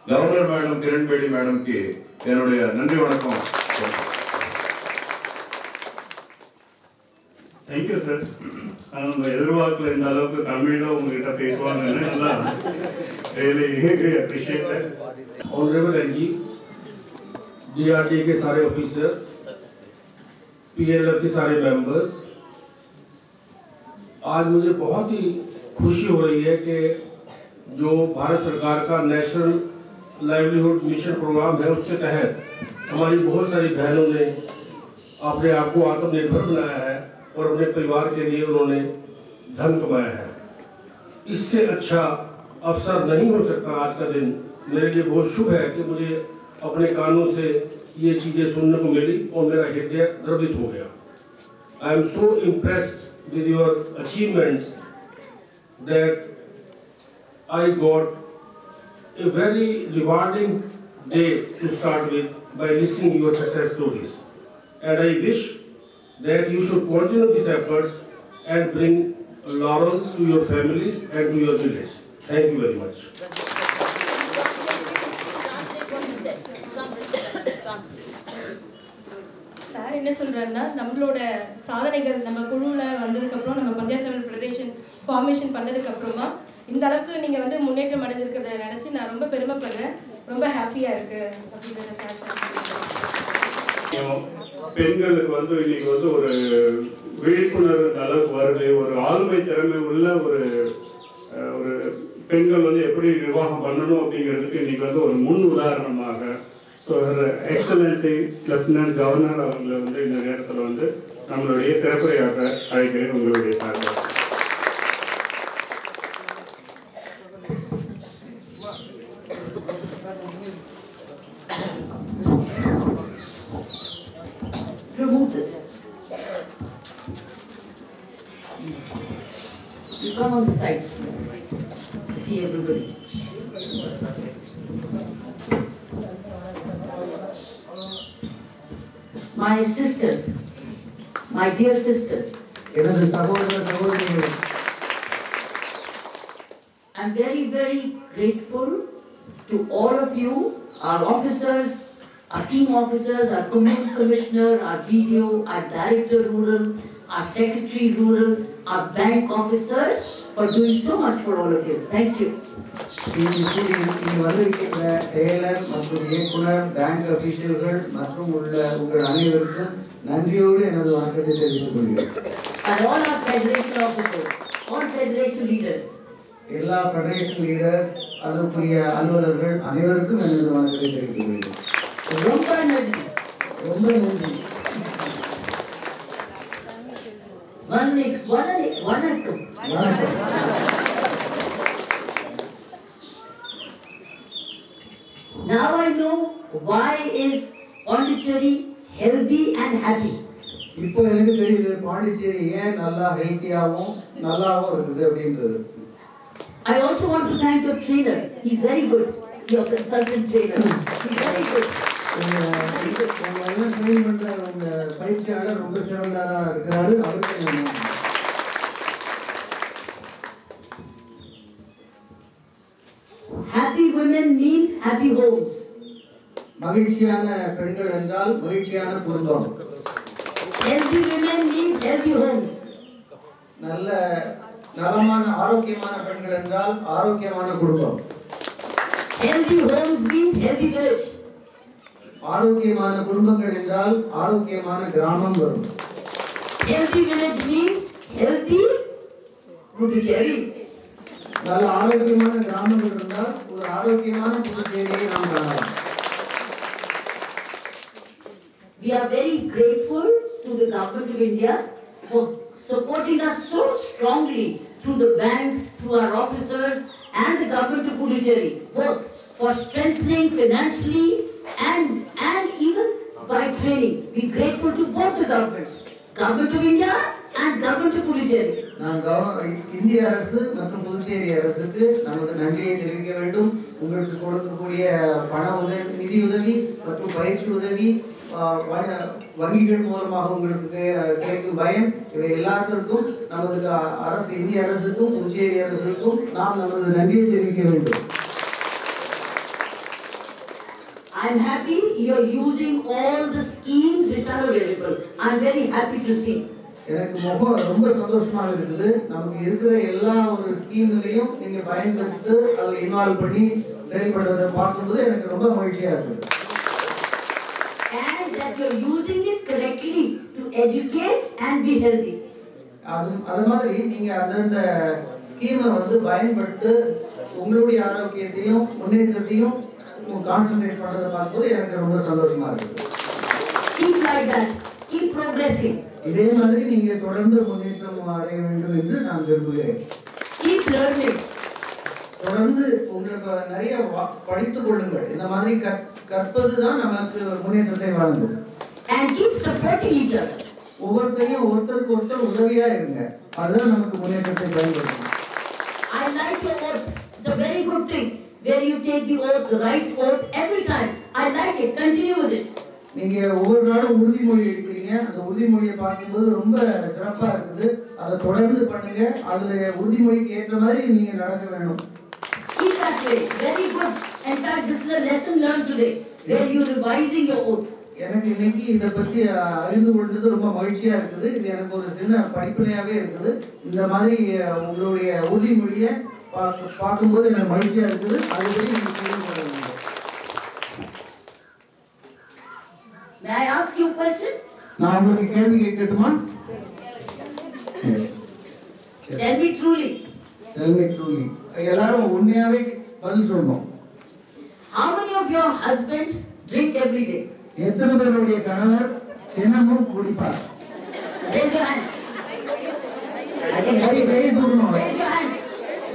S5: கவர்னர் மேடம் கிரண்பேடி மேடம்க்கு என்னுடைய நன்றி வணக்கம்.
S4: Thank you sir. நம்ம எதிர்பார்க்கல இந்த அளவுக்கு தமிழ்ல உங்ககிட்ட பேசுவாங்கன்னு. really appreciate that.
S7: Honorable NG, DRDA के सारे ऑफिसर्स, PLF के सारे मेंबर्स, आज मुझे बहुत ही खुशी हो रही है कि जो भारत सरकार का नेशनल लाइवलीहुड मिशन प्रोग्राम है उसके तहत हमारी बहुत सारी बहनों ने अपने आप को आत्मनिर्भर बनाया है और अपने परिवार के लिए उन्होंने धन कमाया है। इससे अच्छा अवसर नहीं हो सकता आज का दिन। मेरे लिए बहुत शुभ है कि मुझे अपने कानों से ये चीजें सुनने को मिली और मेरा हृदय द्रवित हो गया। I am so impressed with your achievements that I got a very rewarding day to start with by listening to your success stories. And I wish that you should continue these efforts and bring laurels to your families and to your village. Thank you very much.
S10: Sir என்ன சொல்றாருன்னா, நம்மளோட சாதனைகள் நம்ம குழுவில் வந்ததுக்கப்புறம், நம்ம panchayat Raj federation formation பண்ணதுக்கப்புறமா இந்த அளவுக்கு நீங்கள் வந்து முன்னேற்றம் அடைஞ்சிருக்கிறத நினச்சி நான் ரொம்ப பெருமைப்படுறேன். ரொம்ப ஹாப்பியாக இருக்குது அப்படின்றத சார்.
S4: பெண்களுக்கு வந்து இன்னைக்கு வந்து ஒரு விழிப்புணர்வு அளவுக்கு வருது. ஒரு ஆளுமை திறமை உள்ள ஒரு பெண்கள் வந்து எப்படி நிர்வாகம் பண்ணணும் அப்படிங்கிறதுக்கு இன்னைக்கு வந்து ஒரு முன் உதாரணமாக எக்ஸலன்சி லெப்டினன்ட் கவர்னர் அவங்களை வந்து இந்த நேரத்தில் வந்து நம்மளுடைய சிறப்புரையாற்ற அழைக்கிறேன் உங்களுடைய சார்பாக.
S3: Remove this. You come on the sides. See everybody. My sisters, my dear sisters, I'm very, very grateful to all of you, our officers, our team officers, our commissioner, our DDO, our director rural, our secretary rural, our bank officers for doing so much for all of you. Thank you.
S16: Tailor மற்றும் இயக்குனர், bank அபிஷியல்கள் மற்றும் உங்கள் அனைவருக்கும் நன்றியோடு எனது வணக்கத்தை தெரிவித்துக் கொள்கிறேன்.
S3: And all our federation officers, all federation leaders.
S16: எல்லா ஃபெடரேஷன் லீடர்ஸ், அதற்குரிய அலுவலர்கள் அனைவருக்கும் எனது வணக்கத்தை தெரிவித்துக் கொள்கிறேன்.
S3: ரொம்ப நன்றி.
S16: ரொம்ப நன்றி.
S3: வணக்கம். Now I know why is Pondicherry healthy and happy.
S16: இப்போ எனக்கு தெரியுது பாண்டிச்சேரி ஏன் நல்லா ஹெல்த்தியாவும் நல்லாவும் இருக்குது அப்படின்றது.
S3: I also want to thank your trainer. He's very good. Your consultant trainer. He's very good.
S16: உங்களெல்லாம் ட்ரெயின் பண்ற உங்க பயிற்சியாளர் ரொம்ப சிறந்ததா இருக்கிறாரு. அவருக்கு
S3: Happy women mean happy homes.
S16: மகிழ்ச்சியான பெண்கள் என்றால் மகிழ்ச்சியான குடும்பம்.
S3: Healthy women means healthy homes.
S16: நல்ல நலமான ஆரோக்கியமான பெண்கள் என்றால் ஆரோக்கியமான குடும்பம்.
S3: Healthy homes means healthy village.
S16: ஆரோக்கியமான குடும்பங்கள் என்றால் ஆரோக்கியமான கிராமம் வரும்.
S3: Healthy village means healthy Puducherry.
S16: நல்ல ஆரோக்கியமான கிராமங்கள் இருந்தால் ஒரு ஆரோக்கியமான புதுச்சேரியை நாம் காணலாம்.
S3: We are very grateful to the government of India for supporting us so strongly through the banks, through our officers and the government of Puducherry, both for strengthening financially and even by training. We are grateful to both the governments, government of India and government of Puducherry.
S16: இந்திய அரசு மற்றும் புதுச்சேரி அரசுக்கு நமது நன்றியை தெரிவிக்க வேண்டும். உங்களுக்கு கொடுக்கக்கூடிய பண உதவி, நிதி உதவி மற்றும் பயிற்சி உதவி, வங்கிகள் மூலமாக உங்களுக்கு கிடைக்கும் பயன், இவை எல்லாத்திற்கும் நமது அரசு, இந்திய அரசுக்கும் புதுச்சேரி அரசுக்கும் நாம் நமது நன்றியை தெரிவிக்க வேண்டும்.
S3: I am happy you are using all the schemes which are available. I am very happy to see.
S16: எனக்கு ரொம்ப சந்தோஷமாக இருக்குது. நமக்கு இருக்கிற எல்லா ஒரு ஸ்கீம்லையும் நீங்க பயன்படுத்தி அதில் இன்வால்வ் பண்ணி செயல்படுறதை பார்க்கும்போது எனக்கு ரொம்ப மகிழ்ச்சியா இருக்குது.
S3: And that you are using it correctly to educate and be healthy.
S16: அது மாதிரி நீங்க அந்த ஸ்கீமை வந்து பயன்படுத்தி உங்களுடைய ஆரோக்கியத்தையும் முன்னேற்றத்தையும் கான்சென்ட்ரேட் பண்றதை பார்க்கும்போது எனக்கு ரொம்ப சந்தோஷமா இருக்குது.
S3: Keep like that. Keep progressing.
S16: இதே மாதிரி நீங்க தொடர்ந்து முன்னேற்றம் அடைய வேண்டும் என்று நான் விரும்புகிறேன்.
S3: Keep learning.
S16: தொடர்ந்து உங்களுக்கு நிறைய படித்துக் கொள்ளுங்கள். இந்த மாதிரி கற்பது தான் நமக்கு முன்னேற்றத்தை வழங்கும்.
S3: And keep supporting each other.
S16: ஒவ்வொருத்தரையும் ஒருத்தருக்கு ஒருத்தர் உதவியா இருங்க. அதுதான் நமக்கு முன்னேற்றத்தை பயன்படுத்தும்.
S3: I like your oath. It's a very good thing. Where you take the oath, the right oath every time. I like it. Continue with it.
S16: நீங்க ஒவ்வொரு நாளும் உறுதிமொழி எடுக்கிறீங்க. அந்த உறுதிமொழியை பார்க்கும்போது ரொம்ப சிறப்பா இருக்குது. அதை தொடர்ந்து பண்ணுங்க. அதுல உறுதிமொழிக்கு ஏற்ற மாதிரி நீங்க நடக்க வேண்டும்.
S3: Keep that way. Very good. In fact, this is a lesson learned today, where you are revising your oath.
S16: எனக்கு இன்னைக்கு இதை பற்றி அறிந்து கொண்டது ரொம்ப மகிழ்ச்சியா இருக்குது. இது எனக்கு ஒரு சின்ன படிப்பினையாவே இருக்குது. இந்த மாதிரி உங்களுடைய உறுதிமொழியை பார்க்கும்போது எனக்கு மகிழ்ச்சியா இருக்குது. அதுபடி நீங்க செய்து கொள்ள வேண்டும்.
S3: May I ask you a question?
S16: நான் உங்களுக்கு கேள்வி கேட்கட்டுமா?
S3: Tell me truly.
S16: Tell me truly. எல்லாரும் உண்மையாவே பதில் சொல்லணும்.
S3: How many of your husbands drink every day?
S16: எத்தனை பேருடைய கணவர் தினமும் குடிப்பார்?
S3: Raise your hand.
S16: கை தூக்கணும்.
S3: Raise your hands.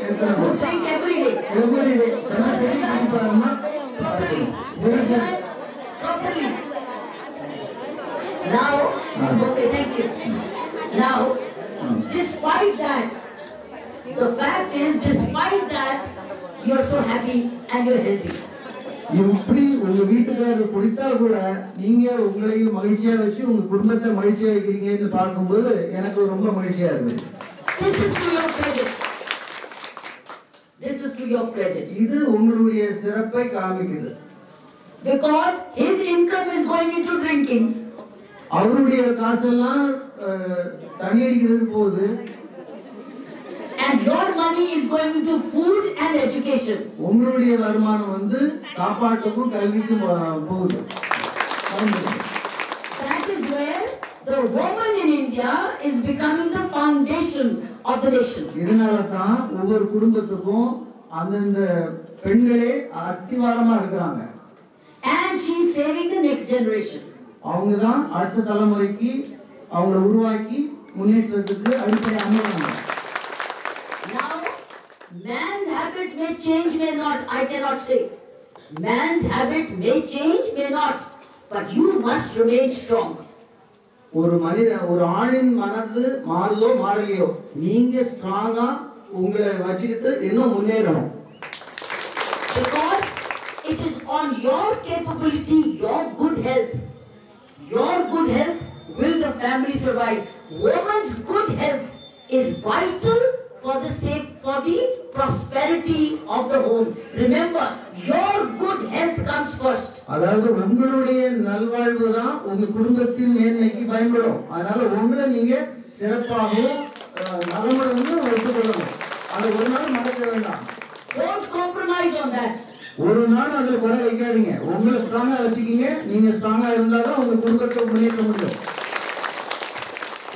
S16: எத்தனை
S3: Who drink every day?
S16: every day தினசரி குடிப்பாருன்னா
S3: Properly.
S16: தினசரி
S3: Properly. Now, okay, thank you. Now, despite that, the fact is, despite that, you are so happy and you are healthy.
S16: இப்படி உங்க வீட்டுக்காரர் குடித்தா கூட நீங்க உங்களையும் மகிழ்ச்சியா வச்சு உங்க குடும்பத்தை மகிழ்ச்சியா வைக்கிறீங்கன்னு பார்க்கும்போது எனக்கு ரொம்ப மகிழ்ச்சியா இருக்குது.
S3: This is to your credit. This is to your credit.
S16: இது உங்களுடைய சிறப்பை காமிக்குது.
S3: Because his income is going into drinking.
S16: அவருடைய காசெல்லாம் தனியடிக்கிறது போகுது.
S3: And your money is going into food and education.
S16: உங்களுடைய வருமானம் வந்து சாப்பாட்டுக்கும் கல்விக்கும் போகுது.
S3: That is where the woman in India is becoming the foundation of the nation.
S16: இதனால தான் ஒவ்வொரு குடும்பத்துக்கும் அந்தந்த பெண்களே அஸ்திவாரமா இருக்கிறாங்க.
S3: And she is saving the next generation.
S16: அவங்க தான் அடுத்த தலைமுறைக்கு அவங்களை உருவாக்கி முன்னேற்றத்துக்கு அடிப்படை அமைவாங்க.
S3: Now, man's habit may change, may not. I cannot say. Man's habit may change, may not. But you must remain strong.
S16: ஒரு ஆணின் மனது மாறுதோ மாறலையோ நீங்க ஸ்ட்ராங்கா உங்களை வச்சுக்கிட்டு இன்னும் முன்னேறணும்.
S3: Because it is on your capability, your good health will the family survive. Woman's good health is vital for the prosperity of the home. Remember, your good health comes first.
S16: அதாவது உங்களுடைய நல்வாழ்வு தான் உங்க குடும்பத்தின் மேன்மைக்கு பயன்படும். அதனால உங்களை நீங்க சிறப்பாகவும் நலமுடனும் வைத்துக் கொள்ளணும். அதை ஒரு நாள் மறக்க வேண்டாம்.
S3: Don't compromise on that.
S16: ஒரு நாள் அதுல குறை வைக்காதீங்க. உங்களை ஸ்ட்ராங்கா வச்சுக்கீங்க. நீங்க ஸ்ட்ராங்கா இருந்தாதான் உங்க குடும்பத்தை முன்னேற்ற முடியும்.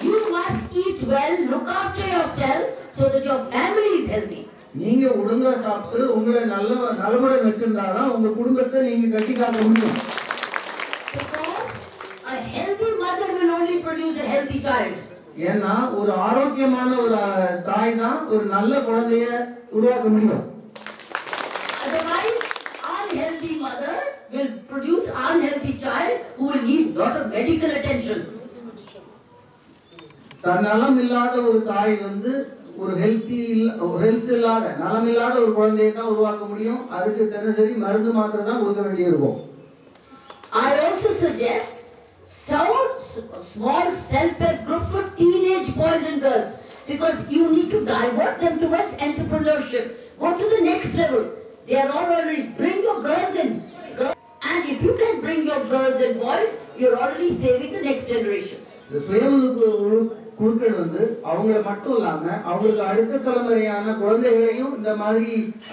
S3: You must eat well, look after yourself so that your family is healthy.
S16: நீங்க ஒழுங்கா சாப்பிட்டு உங்களை நலமுடன் வச்சிருந்தாதான் உங்க குடும்பத்தை நீங்க கட்டி காக்க முடியும்.
S3: Because a healthy mother will only produce a healthy child.
S16: ஏன்னா ஒரு ஆரோக்கியமான ஒரு தாய் தான் ஒரு நல்ல குழந்தைய உருவாக்க முடியும்.
S3: Otherwise, unhealthy mother will produce unhealthy child who will need lot of medical attention.
S16: நலம் இல்லாத ஒரு தாய் ஒரு ஹெல்த் இல்லாத நலம் இல்லாத ஒரு குழந்தையை தான் உருவாக்க முடியும். அதுக்கு தினசரி மருந்து மாத்திரை தான் கொடுக்க வேண்டியிருக்கும்.
S3: I also suggest some small self-help group for teenage boys and girls, because you need to divert them towards entrepreneurship. Go to the next level. They are all already. Bring your girls in. And if you can bring your girls and boys, you're already saving the next generation.
S16: The குழுக்கள் அவங்கள மட்டும் இல்லாம அவங்களுக்கு அடுத்த தலைமுறையான குழந்தைகளையும் இந்த மாதிரி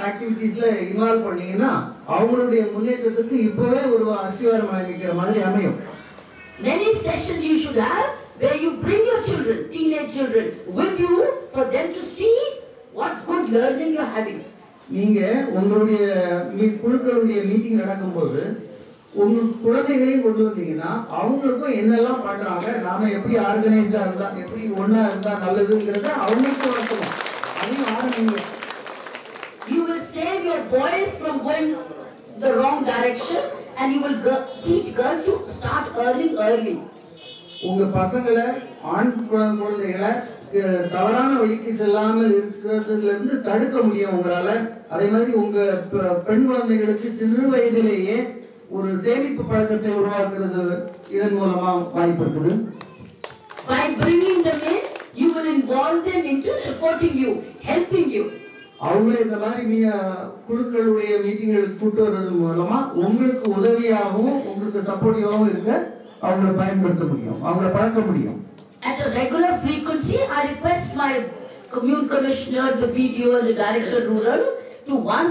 S16: ஆக்டிவிட்டீஸ்ல involve பண்ணீங்கன்னா அவங்களுடைய முன்னேற்றத்துக்கு இப்பவே ஒரு அஸ்திவாரம் அமைக்கிற மாதிரி அமையும்.
S3: Many sessions you should have where you bring your children, teenage children, with you for them to see what good learning you're having.
S16: நீங்க உங்களுடைய குழுக்களுடைய மீட்டிங் நடக்கும்போது உங்க குழந்தைகளையும் கொண்டு வந்தீங்கன்னா அவங்களுக்கும் என்னெல்லாம் பண்றாங்க, நாம எப்படி ஆர்கனைஸ்டா இருந்தா எப்படி ஒன்னா இருந்தா நல்லதுங்கிறத அவங்களுக்கும் வளர்க்கணும். அதையும் ஆரம்பிங்க.
S3: You will save your boys from going the wrong direction and you will teach girls to start earning early.
S16: உங்க பசங்களை ஆண் குழந்தைகளை தவறான வழிக்கு செல்லாமல் இருக்கிறதுல இருந்து தடுக்க முடியும் உங்களால. அதே மாதிரி உங்க பெண் குழந்தைகளுக்கு சிறு வயதிலேயே ஒரு சேமிப்பு பழக்கத்தை உருவாக்குறது இதன் மூலமா வாய்ப்பு இருக்குது.
S3: By bringing them in, you will involve them into supporting you, helping you.
S16: அவங்கள இந்த மாதிரி குழுக்களுடைய மீட்டிங்களுக்கு கூட்டு வர்றது மூலமா உங்களுக்கு உதவியாகவும் உங்களுக்கு சப்போர்ட்டிவாகவும் இருக்க அவங்கள பயன்படுத்த முடியும், அவங்கள பழக்க முடியும்.
S3: At a regular frequency, I request my commune commissioner, the BDO and the director rural to one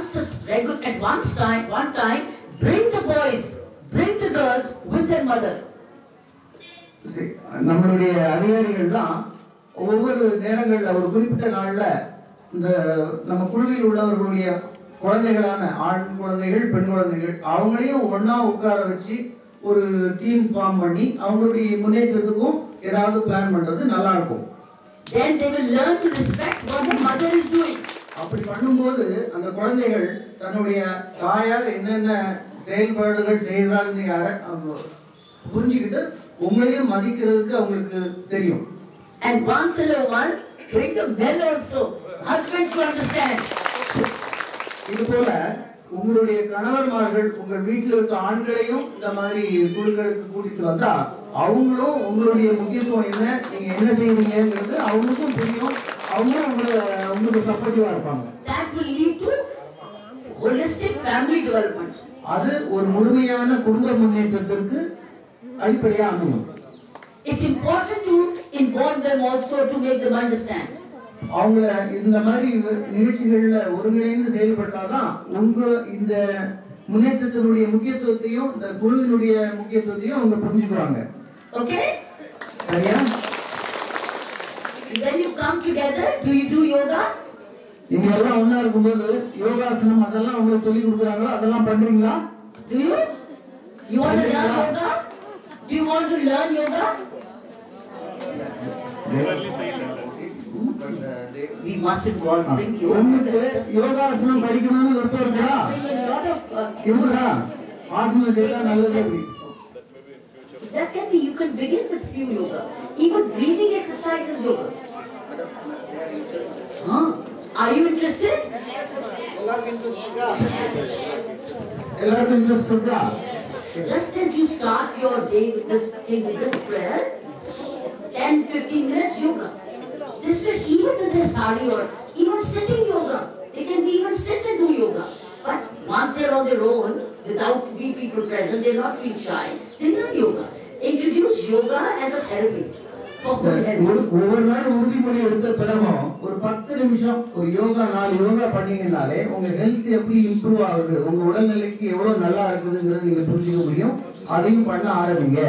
S3: time bring the boys, bring the girls with their mother.
S16: நம்மளுடைய அதிகாரிகள்லாம் ஒவ்வொரு நேரங்கள்ல ஒரு குறிப்பிட்ட நாள்ல இந்த நம்ம குழுவில் உள்ளவர்களுடைய குழந்தைகளான ஆண் குழந்தைகள் பெண் குழந்தைகள் அவங்களையும் ஒன்னா உட்கார வச்சு ஒரு டீம் ஃபார்ம் பண்ணி அவங்களுடைய முன்னேற்றத்துக்கும் ஏதாவது பிளான் பண்றது நல்லா இருக்கும்.
S3: Then they will learn to respect what the mother is doing.
S16: அப்படி பண்ணும்போது அந்த குழந்தைகள் தன்னுடைய தாயார் என்னென்ன செயல்பாடுகள் செய்கிறாங்க புரிஞ்சுக்கிட்டு உங்களையும் மதிக்கிறதுக்கு அவங்களுக்கு தெரியும்.
S3: And once in a while, bring the men also, husbands to understand.
S16: இது போல உங்களுடைய கணவன்மார்கள் உங்கள் வீட்டில் இருக்க ஆண்களையும் இந்த மாதிரி குழுக்களுக்கு கூட்டிட்டு வந்தா அவங்களும் உங்களுடைய முக்கியத்துவம் என்ன, நீங்க என்ன செய்வீங்கிறது அவங்களுக்கும் புரியும், அவங்களும் உங்களுக்கு சப்போர்ட்டிவா இருப்பாங்க.
S3: That will lead to holistic family development.
S16: அது ஒரு முழுமையான குடும்ப முன்னேற்றத்திற்கு அடிப்படையா அமையும்.
S3: It's important to involve them also to make them understand.
S16: அவங்கள இந்த மாதிரி நிகழ்ச்சிகள்ல ஒருங்கிணைந்து செயல்பட்டாதான் உங்க இந்த முன்னேற்றத்தினுடைய முக்கியத்துவத்தையும் இந்த குழுவினுடைய முக்கியத்துவத்தையும் அவங்க புரிஞ்சுக்குவாங்க.
S3: Okay?
S16: சரியா?
S3: When you come together, do you do yoga?
S16: நீங்க எல்லாம் ஒண்ணா இருக்கும்போது யோகாசனம் அதெல்லாம் உங்களுக்கு சொல்லி கொடுக்குறாங்களா, அதெல்லாம் பண்றீங்களா?
S3: Do you? You want to learn yoga? Do you want to learn yoga?
S16: We must involve bring
S17: உங்களுக்கு யோகாசனம் படிக்கணும்னு விருப்பம் இருக்கா? இருக்குதா? ஆசனம் செய்யலாம் நல்லது.
S3: That can be, you can begin with few yoga. Even breathing exercise is yoga. Are you interested?
S17: எல்லாருக்கும் இன்ட்ரெஸ்ட் இருக்கா?
S3: Just as you start your day with this prayer, 10-15 minutes yoga. This will even with their sari or even sitting yoga. They can even sit and do yoga. But once they're on their own, without we people present, they'll not feel shy. They learn yoga. Introduce yoga as a therapy.
S17: ஒவ்வொரு நாளும் உறுதிமொழி எடுத்த பிறகும் ஒரு 10 நிமிஷம் ஒரு யோகா 4 யோகா பண்ணீங்கன்னாலே உங்க health எப்படி இம்ப்ரூவ் ஆகுது, உங்க உடல்நிலைக்கு எவ்வளவு நல்லா இருக்குதுங்கிறத நீங்க புரிஞ்சுக்க முடியும். அதையும் பண்ண ஆரம்பிங்க.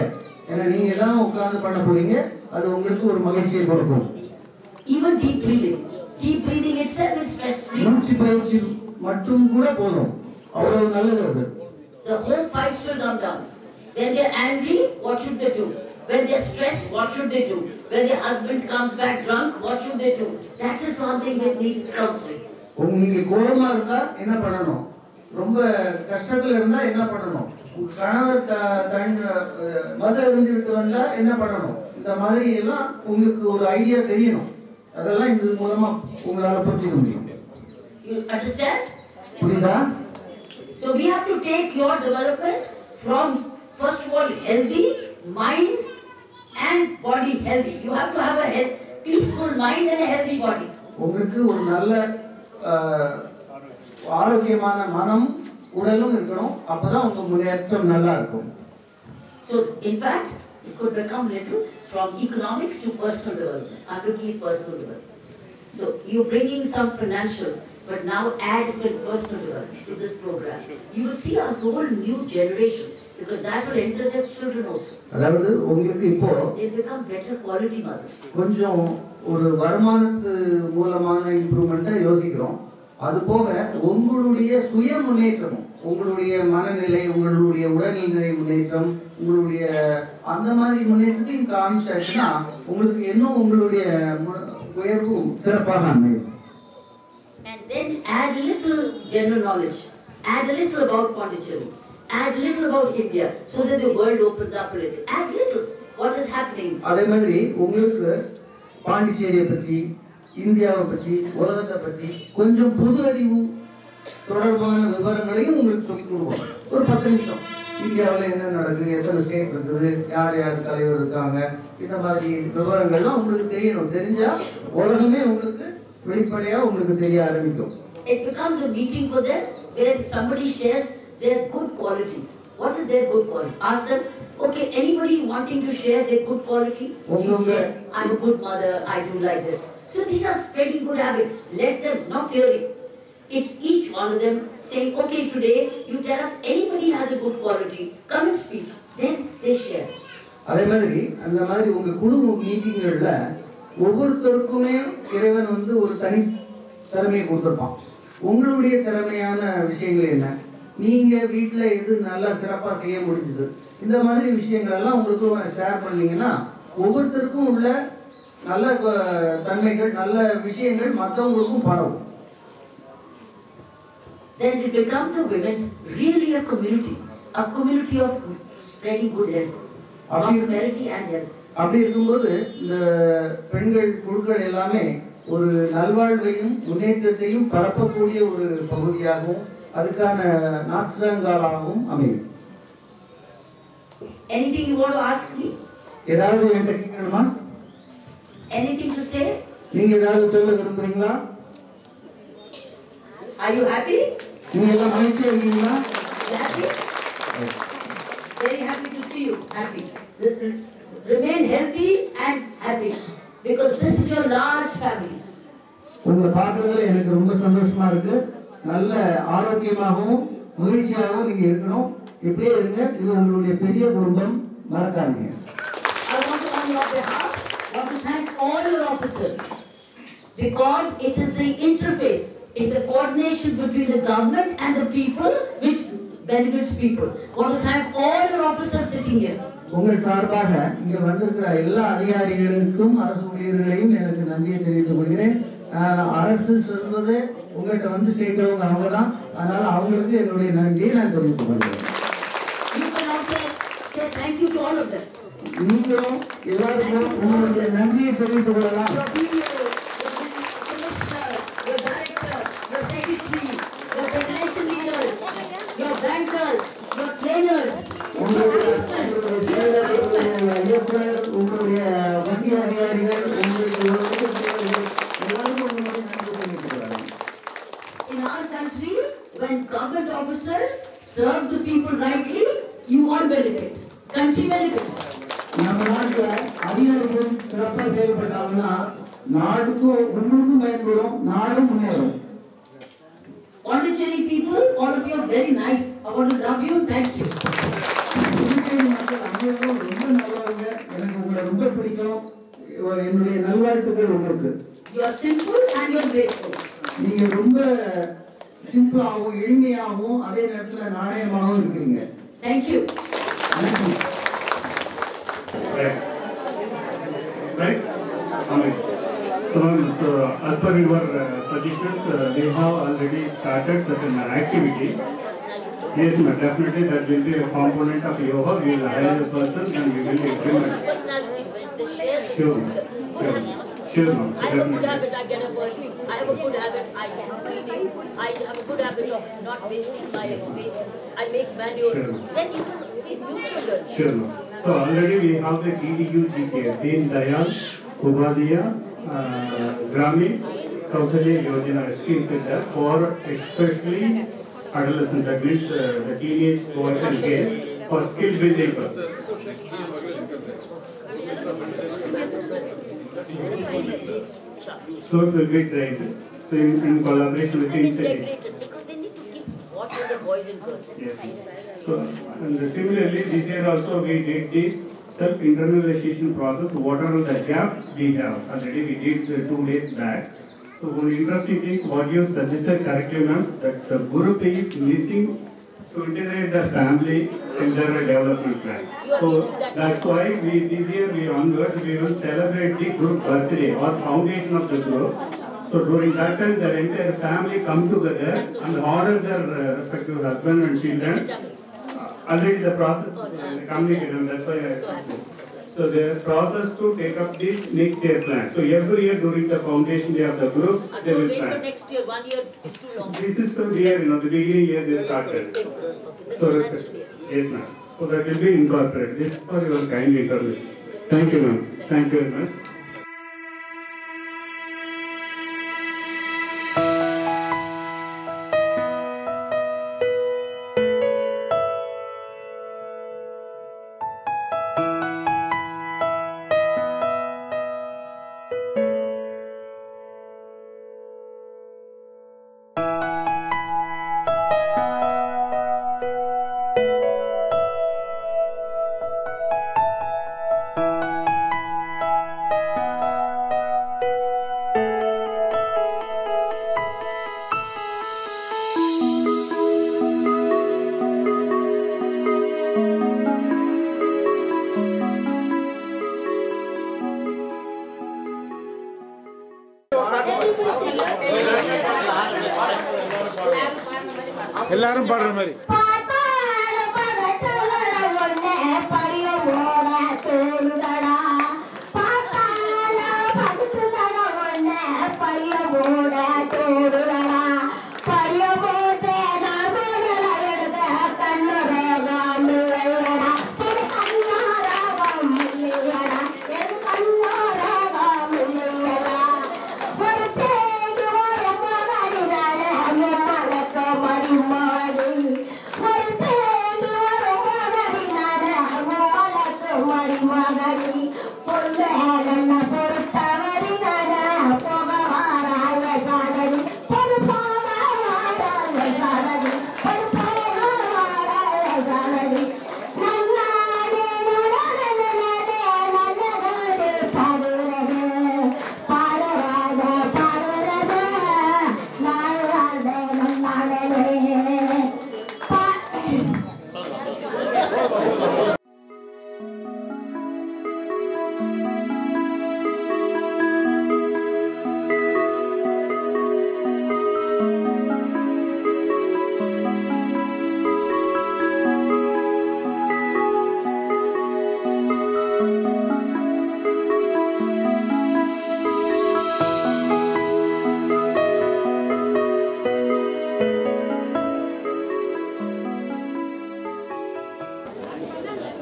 S17: ஏன்னா நீங்க எல்லாம் உட்கார்ந்து பண்ண போறீங்க, அது உங்களுக்கு ஒரு மகிழ்ச்சியை கொடுக்கும்.
S3: Even deep breathing. Deep breathing itself is stress free.
S17: மூச்சு பயிற்சி மட்டும் கூட போதும், அவ்வளவு நல்லது அது.
S3: The whole fights will come down. When they're angry, what should they do? When they're stressed, what should they do? When their husband comes back drunk, what should they do? That is something that needs counseling.
S17: நீங்க கோபமா இருந்தா என்ன பண்ணணும், ரொம்ப கஷ்டத்துல இருந்தா என்ன பண்ணணும், கணவர் மத இருந்து விட்டு வந்தா என்ன பண்ணணும், இந்த மாதிரி எல்லாம் உங்களுக்கு ஒரு ஐடியா தெரியணும். அதெல்லாம் இது மூலமா உங்களால புரிஞ்சுக்க முடியும்.
S3: You understand?
S17: புரியுதா?
S3: So we have to take your development from first of all healthy mind and body healthy. You have to have a peaceful mind and a healthy body.
S17: உங்களுக்கு ஒரு நல்ல ஆரோக்கியமான மனம் உடலும் இருக்கணும், அப்பதான் உங்க முன்னேற்றம் நல்லா இருக்கும்.
S3: So in fact it could become little from economics to personal development. I'm looking at personal development. So you're bringing some financial, but now add personal development to this program. You will see a whole new generation, because that will enter their children also.
S17: அதாவது உங்களுக்கு இப்போ
S3: they become better quality mothers.
S17: கொஞ்சம் ஒரு வருமானத்து மூலமான இம்ப்ரூவ்மெண்ட்டை யோசிக்கிறோம். அது போக உங்களுடைய சுய முன்னேற்றமும், உங்களுடைய மனநிலை, உங்களுடைய உடல்நிலை முன்னேற்றம், உங்களுடைய அந்த மாதிரி முன்னேற்றத்தையும் காமிச்சாச்சுன்னா உங்களுக்கு இன்னும் உங்களுடைய உயர்வும் சிறப்பாக அமையும்.
S3: And then add a little general knowledge, add a little about Pondicherry, add a little about India, so that the world opens up a little. Add little what is happening.
S17: அதே மாதிரி உங்களுக்கு பாண்டிச்சேரியை பற்றி, இந்தியாவை பற்றி, உலகத்தை பற்றி கொஞ்சம் பொது அறிவு தொடர்பான விவரங்களையும் உங்களுக்கு சொல்லிக் கொடுப்போம். ஒரு 10 நிமிஷம் இந்தியாவில் என்ன நடக்குது, எத்தனை ஸ்டேட் இருக்குது, யார் யார் தலைவர் இருக்காங்க, இந்த மாதிரி விவரங்கள்லாம் உங்களுக்கு தெரியணும். தெரிஞ்சா உலகமே உங்களுக்கு வெளிப்படையா உங்களுக்கு தெரிய ஆரம்பிக்கும்.
S3: It becomes a meeting for them where somebody shares their good qualities. What is their good quality? Ask them, okay, anybody wanting to share their good quality? Share, I'm a good mother, I do like this. So these are spreading good habits. Let them, not theory. It's each one of them saying, okay, today you tell us anybody has a good quality, come and speak. Then they share.
S17: அதே மாதிரி அந்த மாதிரி உங்க குடும்ப மீட்டிங்கள்ல ஒவ்வொருத்தருக்குமே இறைவன் வந்து ஒரு தனி திறமையை கொடுத்துருப்பான். உங்களுடைய திறமையான விஷயங்கள் என்ன, நீங்க வீட்டுல எது நல்லா சிறப்பா செய்ய முடிஞ்சது, இந்த மாதிரி விஷயங்கள் எல்லாம் உங்களுக்கு ஷேர் பண்ணீங்கன்னா ஒவ்வொருத்தருக்கும் உள்ள நல்ல தன்மைகள், நல்ல விஷயங்கள் மற்றவங்களுக்கும் பரவும்.
S3: Then it becomes a women's really a community of spreading good health, prosperity and health.
S17: அப்படி இருக்கும்போது இந்த பெண்கள் குழுக்கள் எல்லாமே ஒரு நல்வாழ்வையும் முன்னேற்றத்தையும் பரப்பக்கூடிய ஒரு பகுதியாகவும் அதுக்கான நாற்றங்காலாகவும் அமையும்.
S3: Anything you want to ask me?
S17: ஏதாவது என்கிட்ட கேட்கணுமா?
S3: Anything to say?
S17: நீங்க ஏதாவது சொல்ல விரும்புறீங்களா?
S3: Are you happy?
S17: நீங்க எல்லாம் மகிழ்ச்சியா இருக்கீங்களா?
S3: Happy? Very happy to see you. Happy. Remain healthy and happy, because this is your large family.
S17: உங்களை பார்க்கறதுல எனக்கு ரொம்ப சந்தோஷமா இருக்கு. நல்ல ஆரோக்கியமாகவும் மகிழ்ச்சியாகவும் நீங்க இருக்கணும். இப்படியே இருங்க. இது உங்களுடைய பெரிய குடும்பம், மறக்காதீங்க.
S3: I want to, on your behalf, thank all your officers, because it is the interface. It's a coordination between the government and the people which benefits people. I want to thank all your
S16: officers sitting here. உங்கள் சார்பாக இங்க வந்திருக்கிற எல்லா அதிகாரிகளுக்கும் அரசு ஊழியர்களையும் எனக்கு நன்றியை தெரிவித்துக் கொள்கிறேன். அரசு சொல்வது உங்கள்கிட்ட வந்து சேர்க்கிறவங்க அவங்க தான். அதனால அவங்களுக்கு என்னுடைய நன்றியை நான் தெரிவித்துக் கொள்கிறேன். நீங்களும் எல்லாருக்கும் உங்களுடைய நன்றியை தெரிவித்துக் கொள்ளலாம். உங்களுடைய வங்கி அதிகாரிகள் In our country, when government officers serve the people rightly, you all benefit. Country benefits. நம்ம நாட்டுல அதிகாரிகள் சிறப்பாக செயல்பட்டாங்கன்னா நாடுக்கும் உங்களுக்கும் பயன்படும், நாடும் முன்னேறும். Pondicherry people, all of you are very nice. I want to love you. Thank you. Puducherry மக்கள் அனைவரும் ரொம்ப நல்லவங்க. எனக்கு உங்களை ரொம்ப பிடிக்கும். என்னுடைய நல்வாழ்த்துக்கள் உங்களுக்கு. You are simple and you are grateful. நீங்க ரொம்ப சிம்பிளாகவும் எளிமையாகவும் அதே நேரத்தில் நாணயமாகவும் இருக்கீங்க. Thank you.
S4: Right? So as per your suggestions, we have already started certain activity. Yes, ma'am. Definitely that will be a component of yoga. We will hire a person and we will implement. Sure. Sure, ma'am.
S3: I have a good habit, I get up early. I have a good habit, I do cleaning. I have a good habit of not wasting my waste. I make manure.
S4: Sure.
S3: Then you can be mutual.
S4: Sure, ma'am. So already we have the DDU-GK, Deen Dayal Upadhyaya Gramin Kausalya Yojana schemes with that for especially adolescents, that means the teenage boys and girls for skill building purpose. So it will be trained so in collaboration with the institute.
S3: Because they need to keep watch on the boys and girls.
S4: Yes. So and similarly this year also we did this self-internalization process. What are the gaps we have? Already we did 2 days back. So one interesting thing what you suggested correctly, ma'am, that the group is missing to integrate the family in their development plan. So that's why this year we onwards we will celebrate the group birthday or foundation of the group. So during that time the entire family come together and honor their respective husband and children. Already the process communicated, and that's why so the process to take up this next year plan. So every year during the foundation day of the group, they will
S3: Wait
S4: plan.
S3: for next year, 1 year is too long.
S4: This is the year, the beginning year they started. So yes, ma'am. So that will be incorporated. This is for your kind intervention. Thank you, ma'am. Thank you very much.
S9: எல்லாரும் பாடுற மாதிரி
S15: What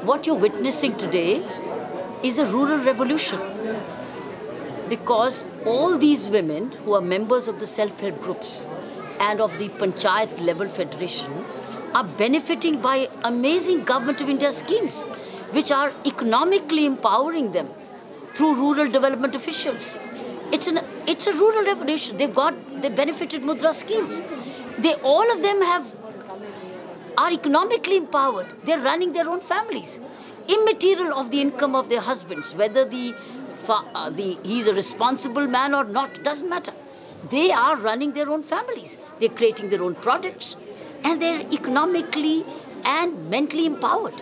S3: what you're witnessing today is a rural revolution. Because all these women who are members of the self-help groups and of the Panchayat level federation are benefiting by amazing Government of India schemes which are economically empowering them through rural development officials. It's a rural revolution. They benefited Mudra schemes. All of them are economically empowered. They're running their own families, immaterial of the income of their husbands, whether he's a responsible man or not, doesn't matter. They are running their own families. They're creating their own products, and they're economically and mentally empowered.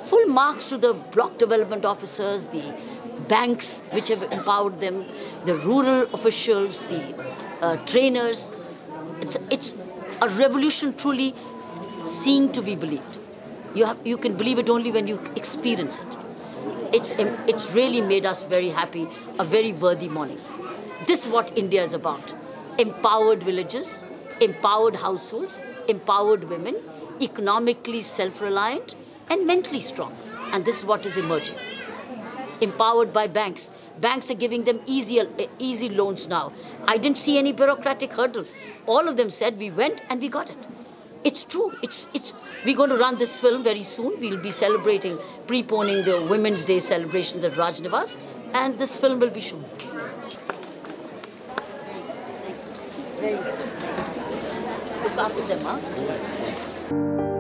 S3: Full marks to the block development officers, the banks which have empowered them, the rural officials, the trainers. It's a revolution truly seeing to be believed. You can believe it only when you experience it. It's really made us very happy, a very worthy morning. This is what India is about. Empowered villages, empowered households, empowered women, economically self-reliant and mentally strong. And this is what is emerging. Empowered by banks. Banks are giving them easy loans now. I didn't see any bureaucratic hurdle. All of them said we went and we got it. It's true. We're going to run this film very soon. We'll be celebrating, preponing the Women's Day celebrations at Rajnivas, and this film will be shown. Very good. Look after them, huh?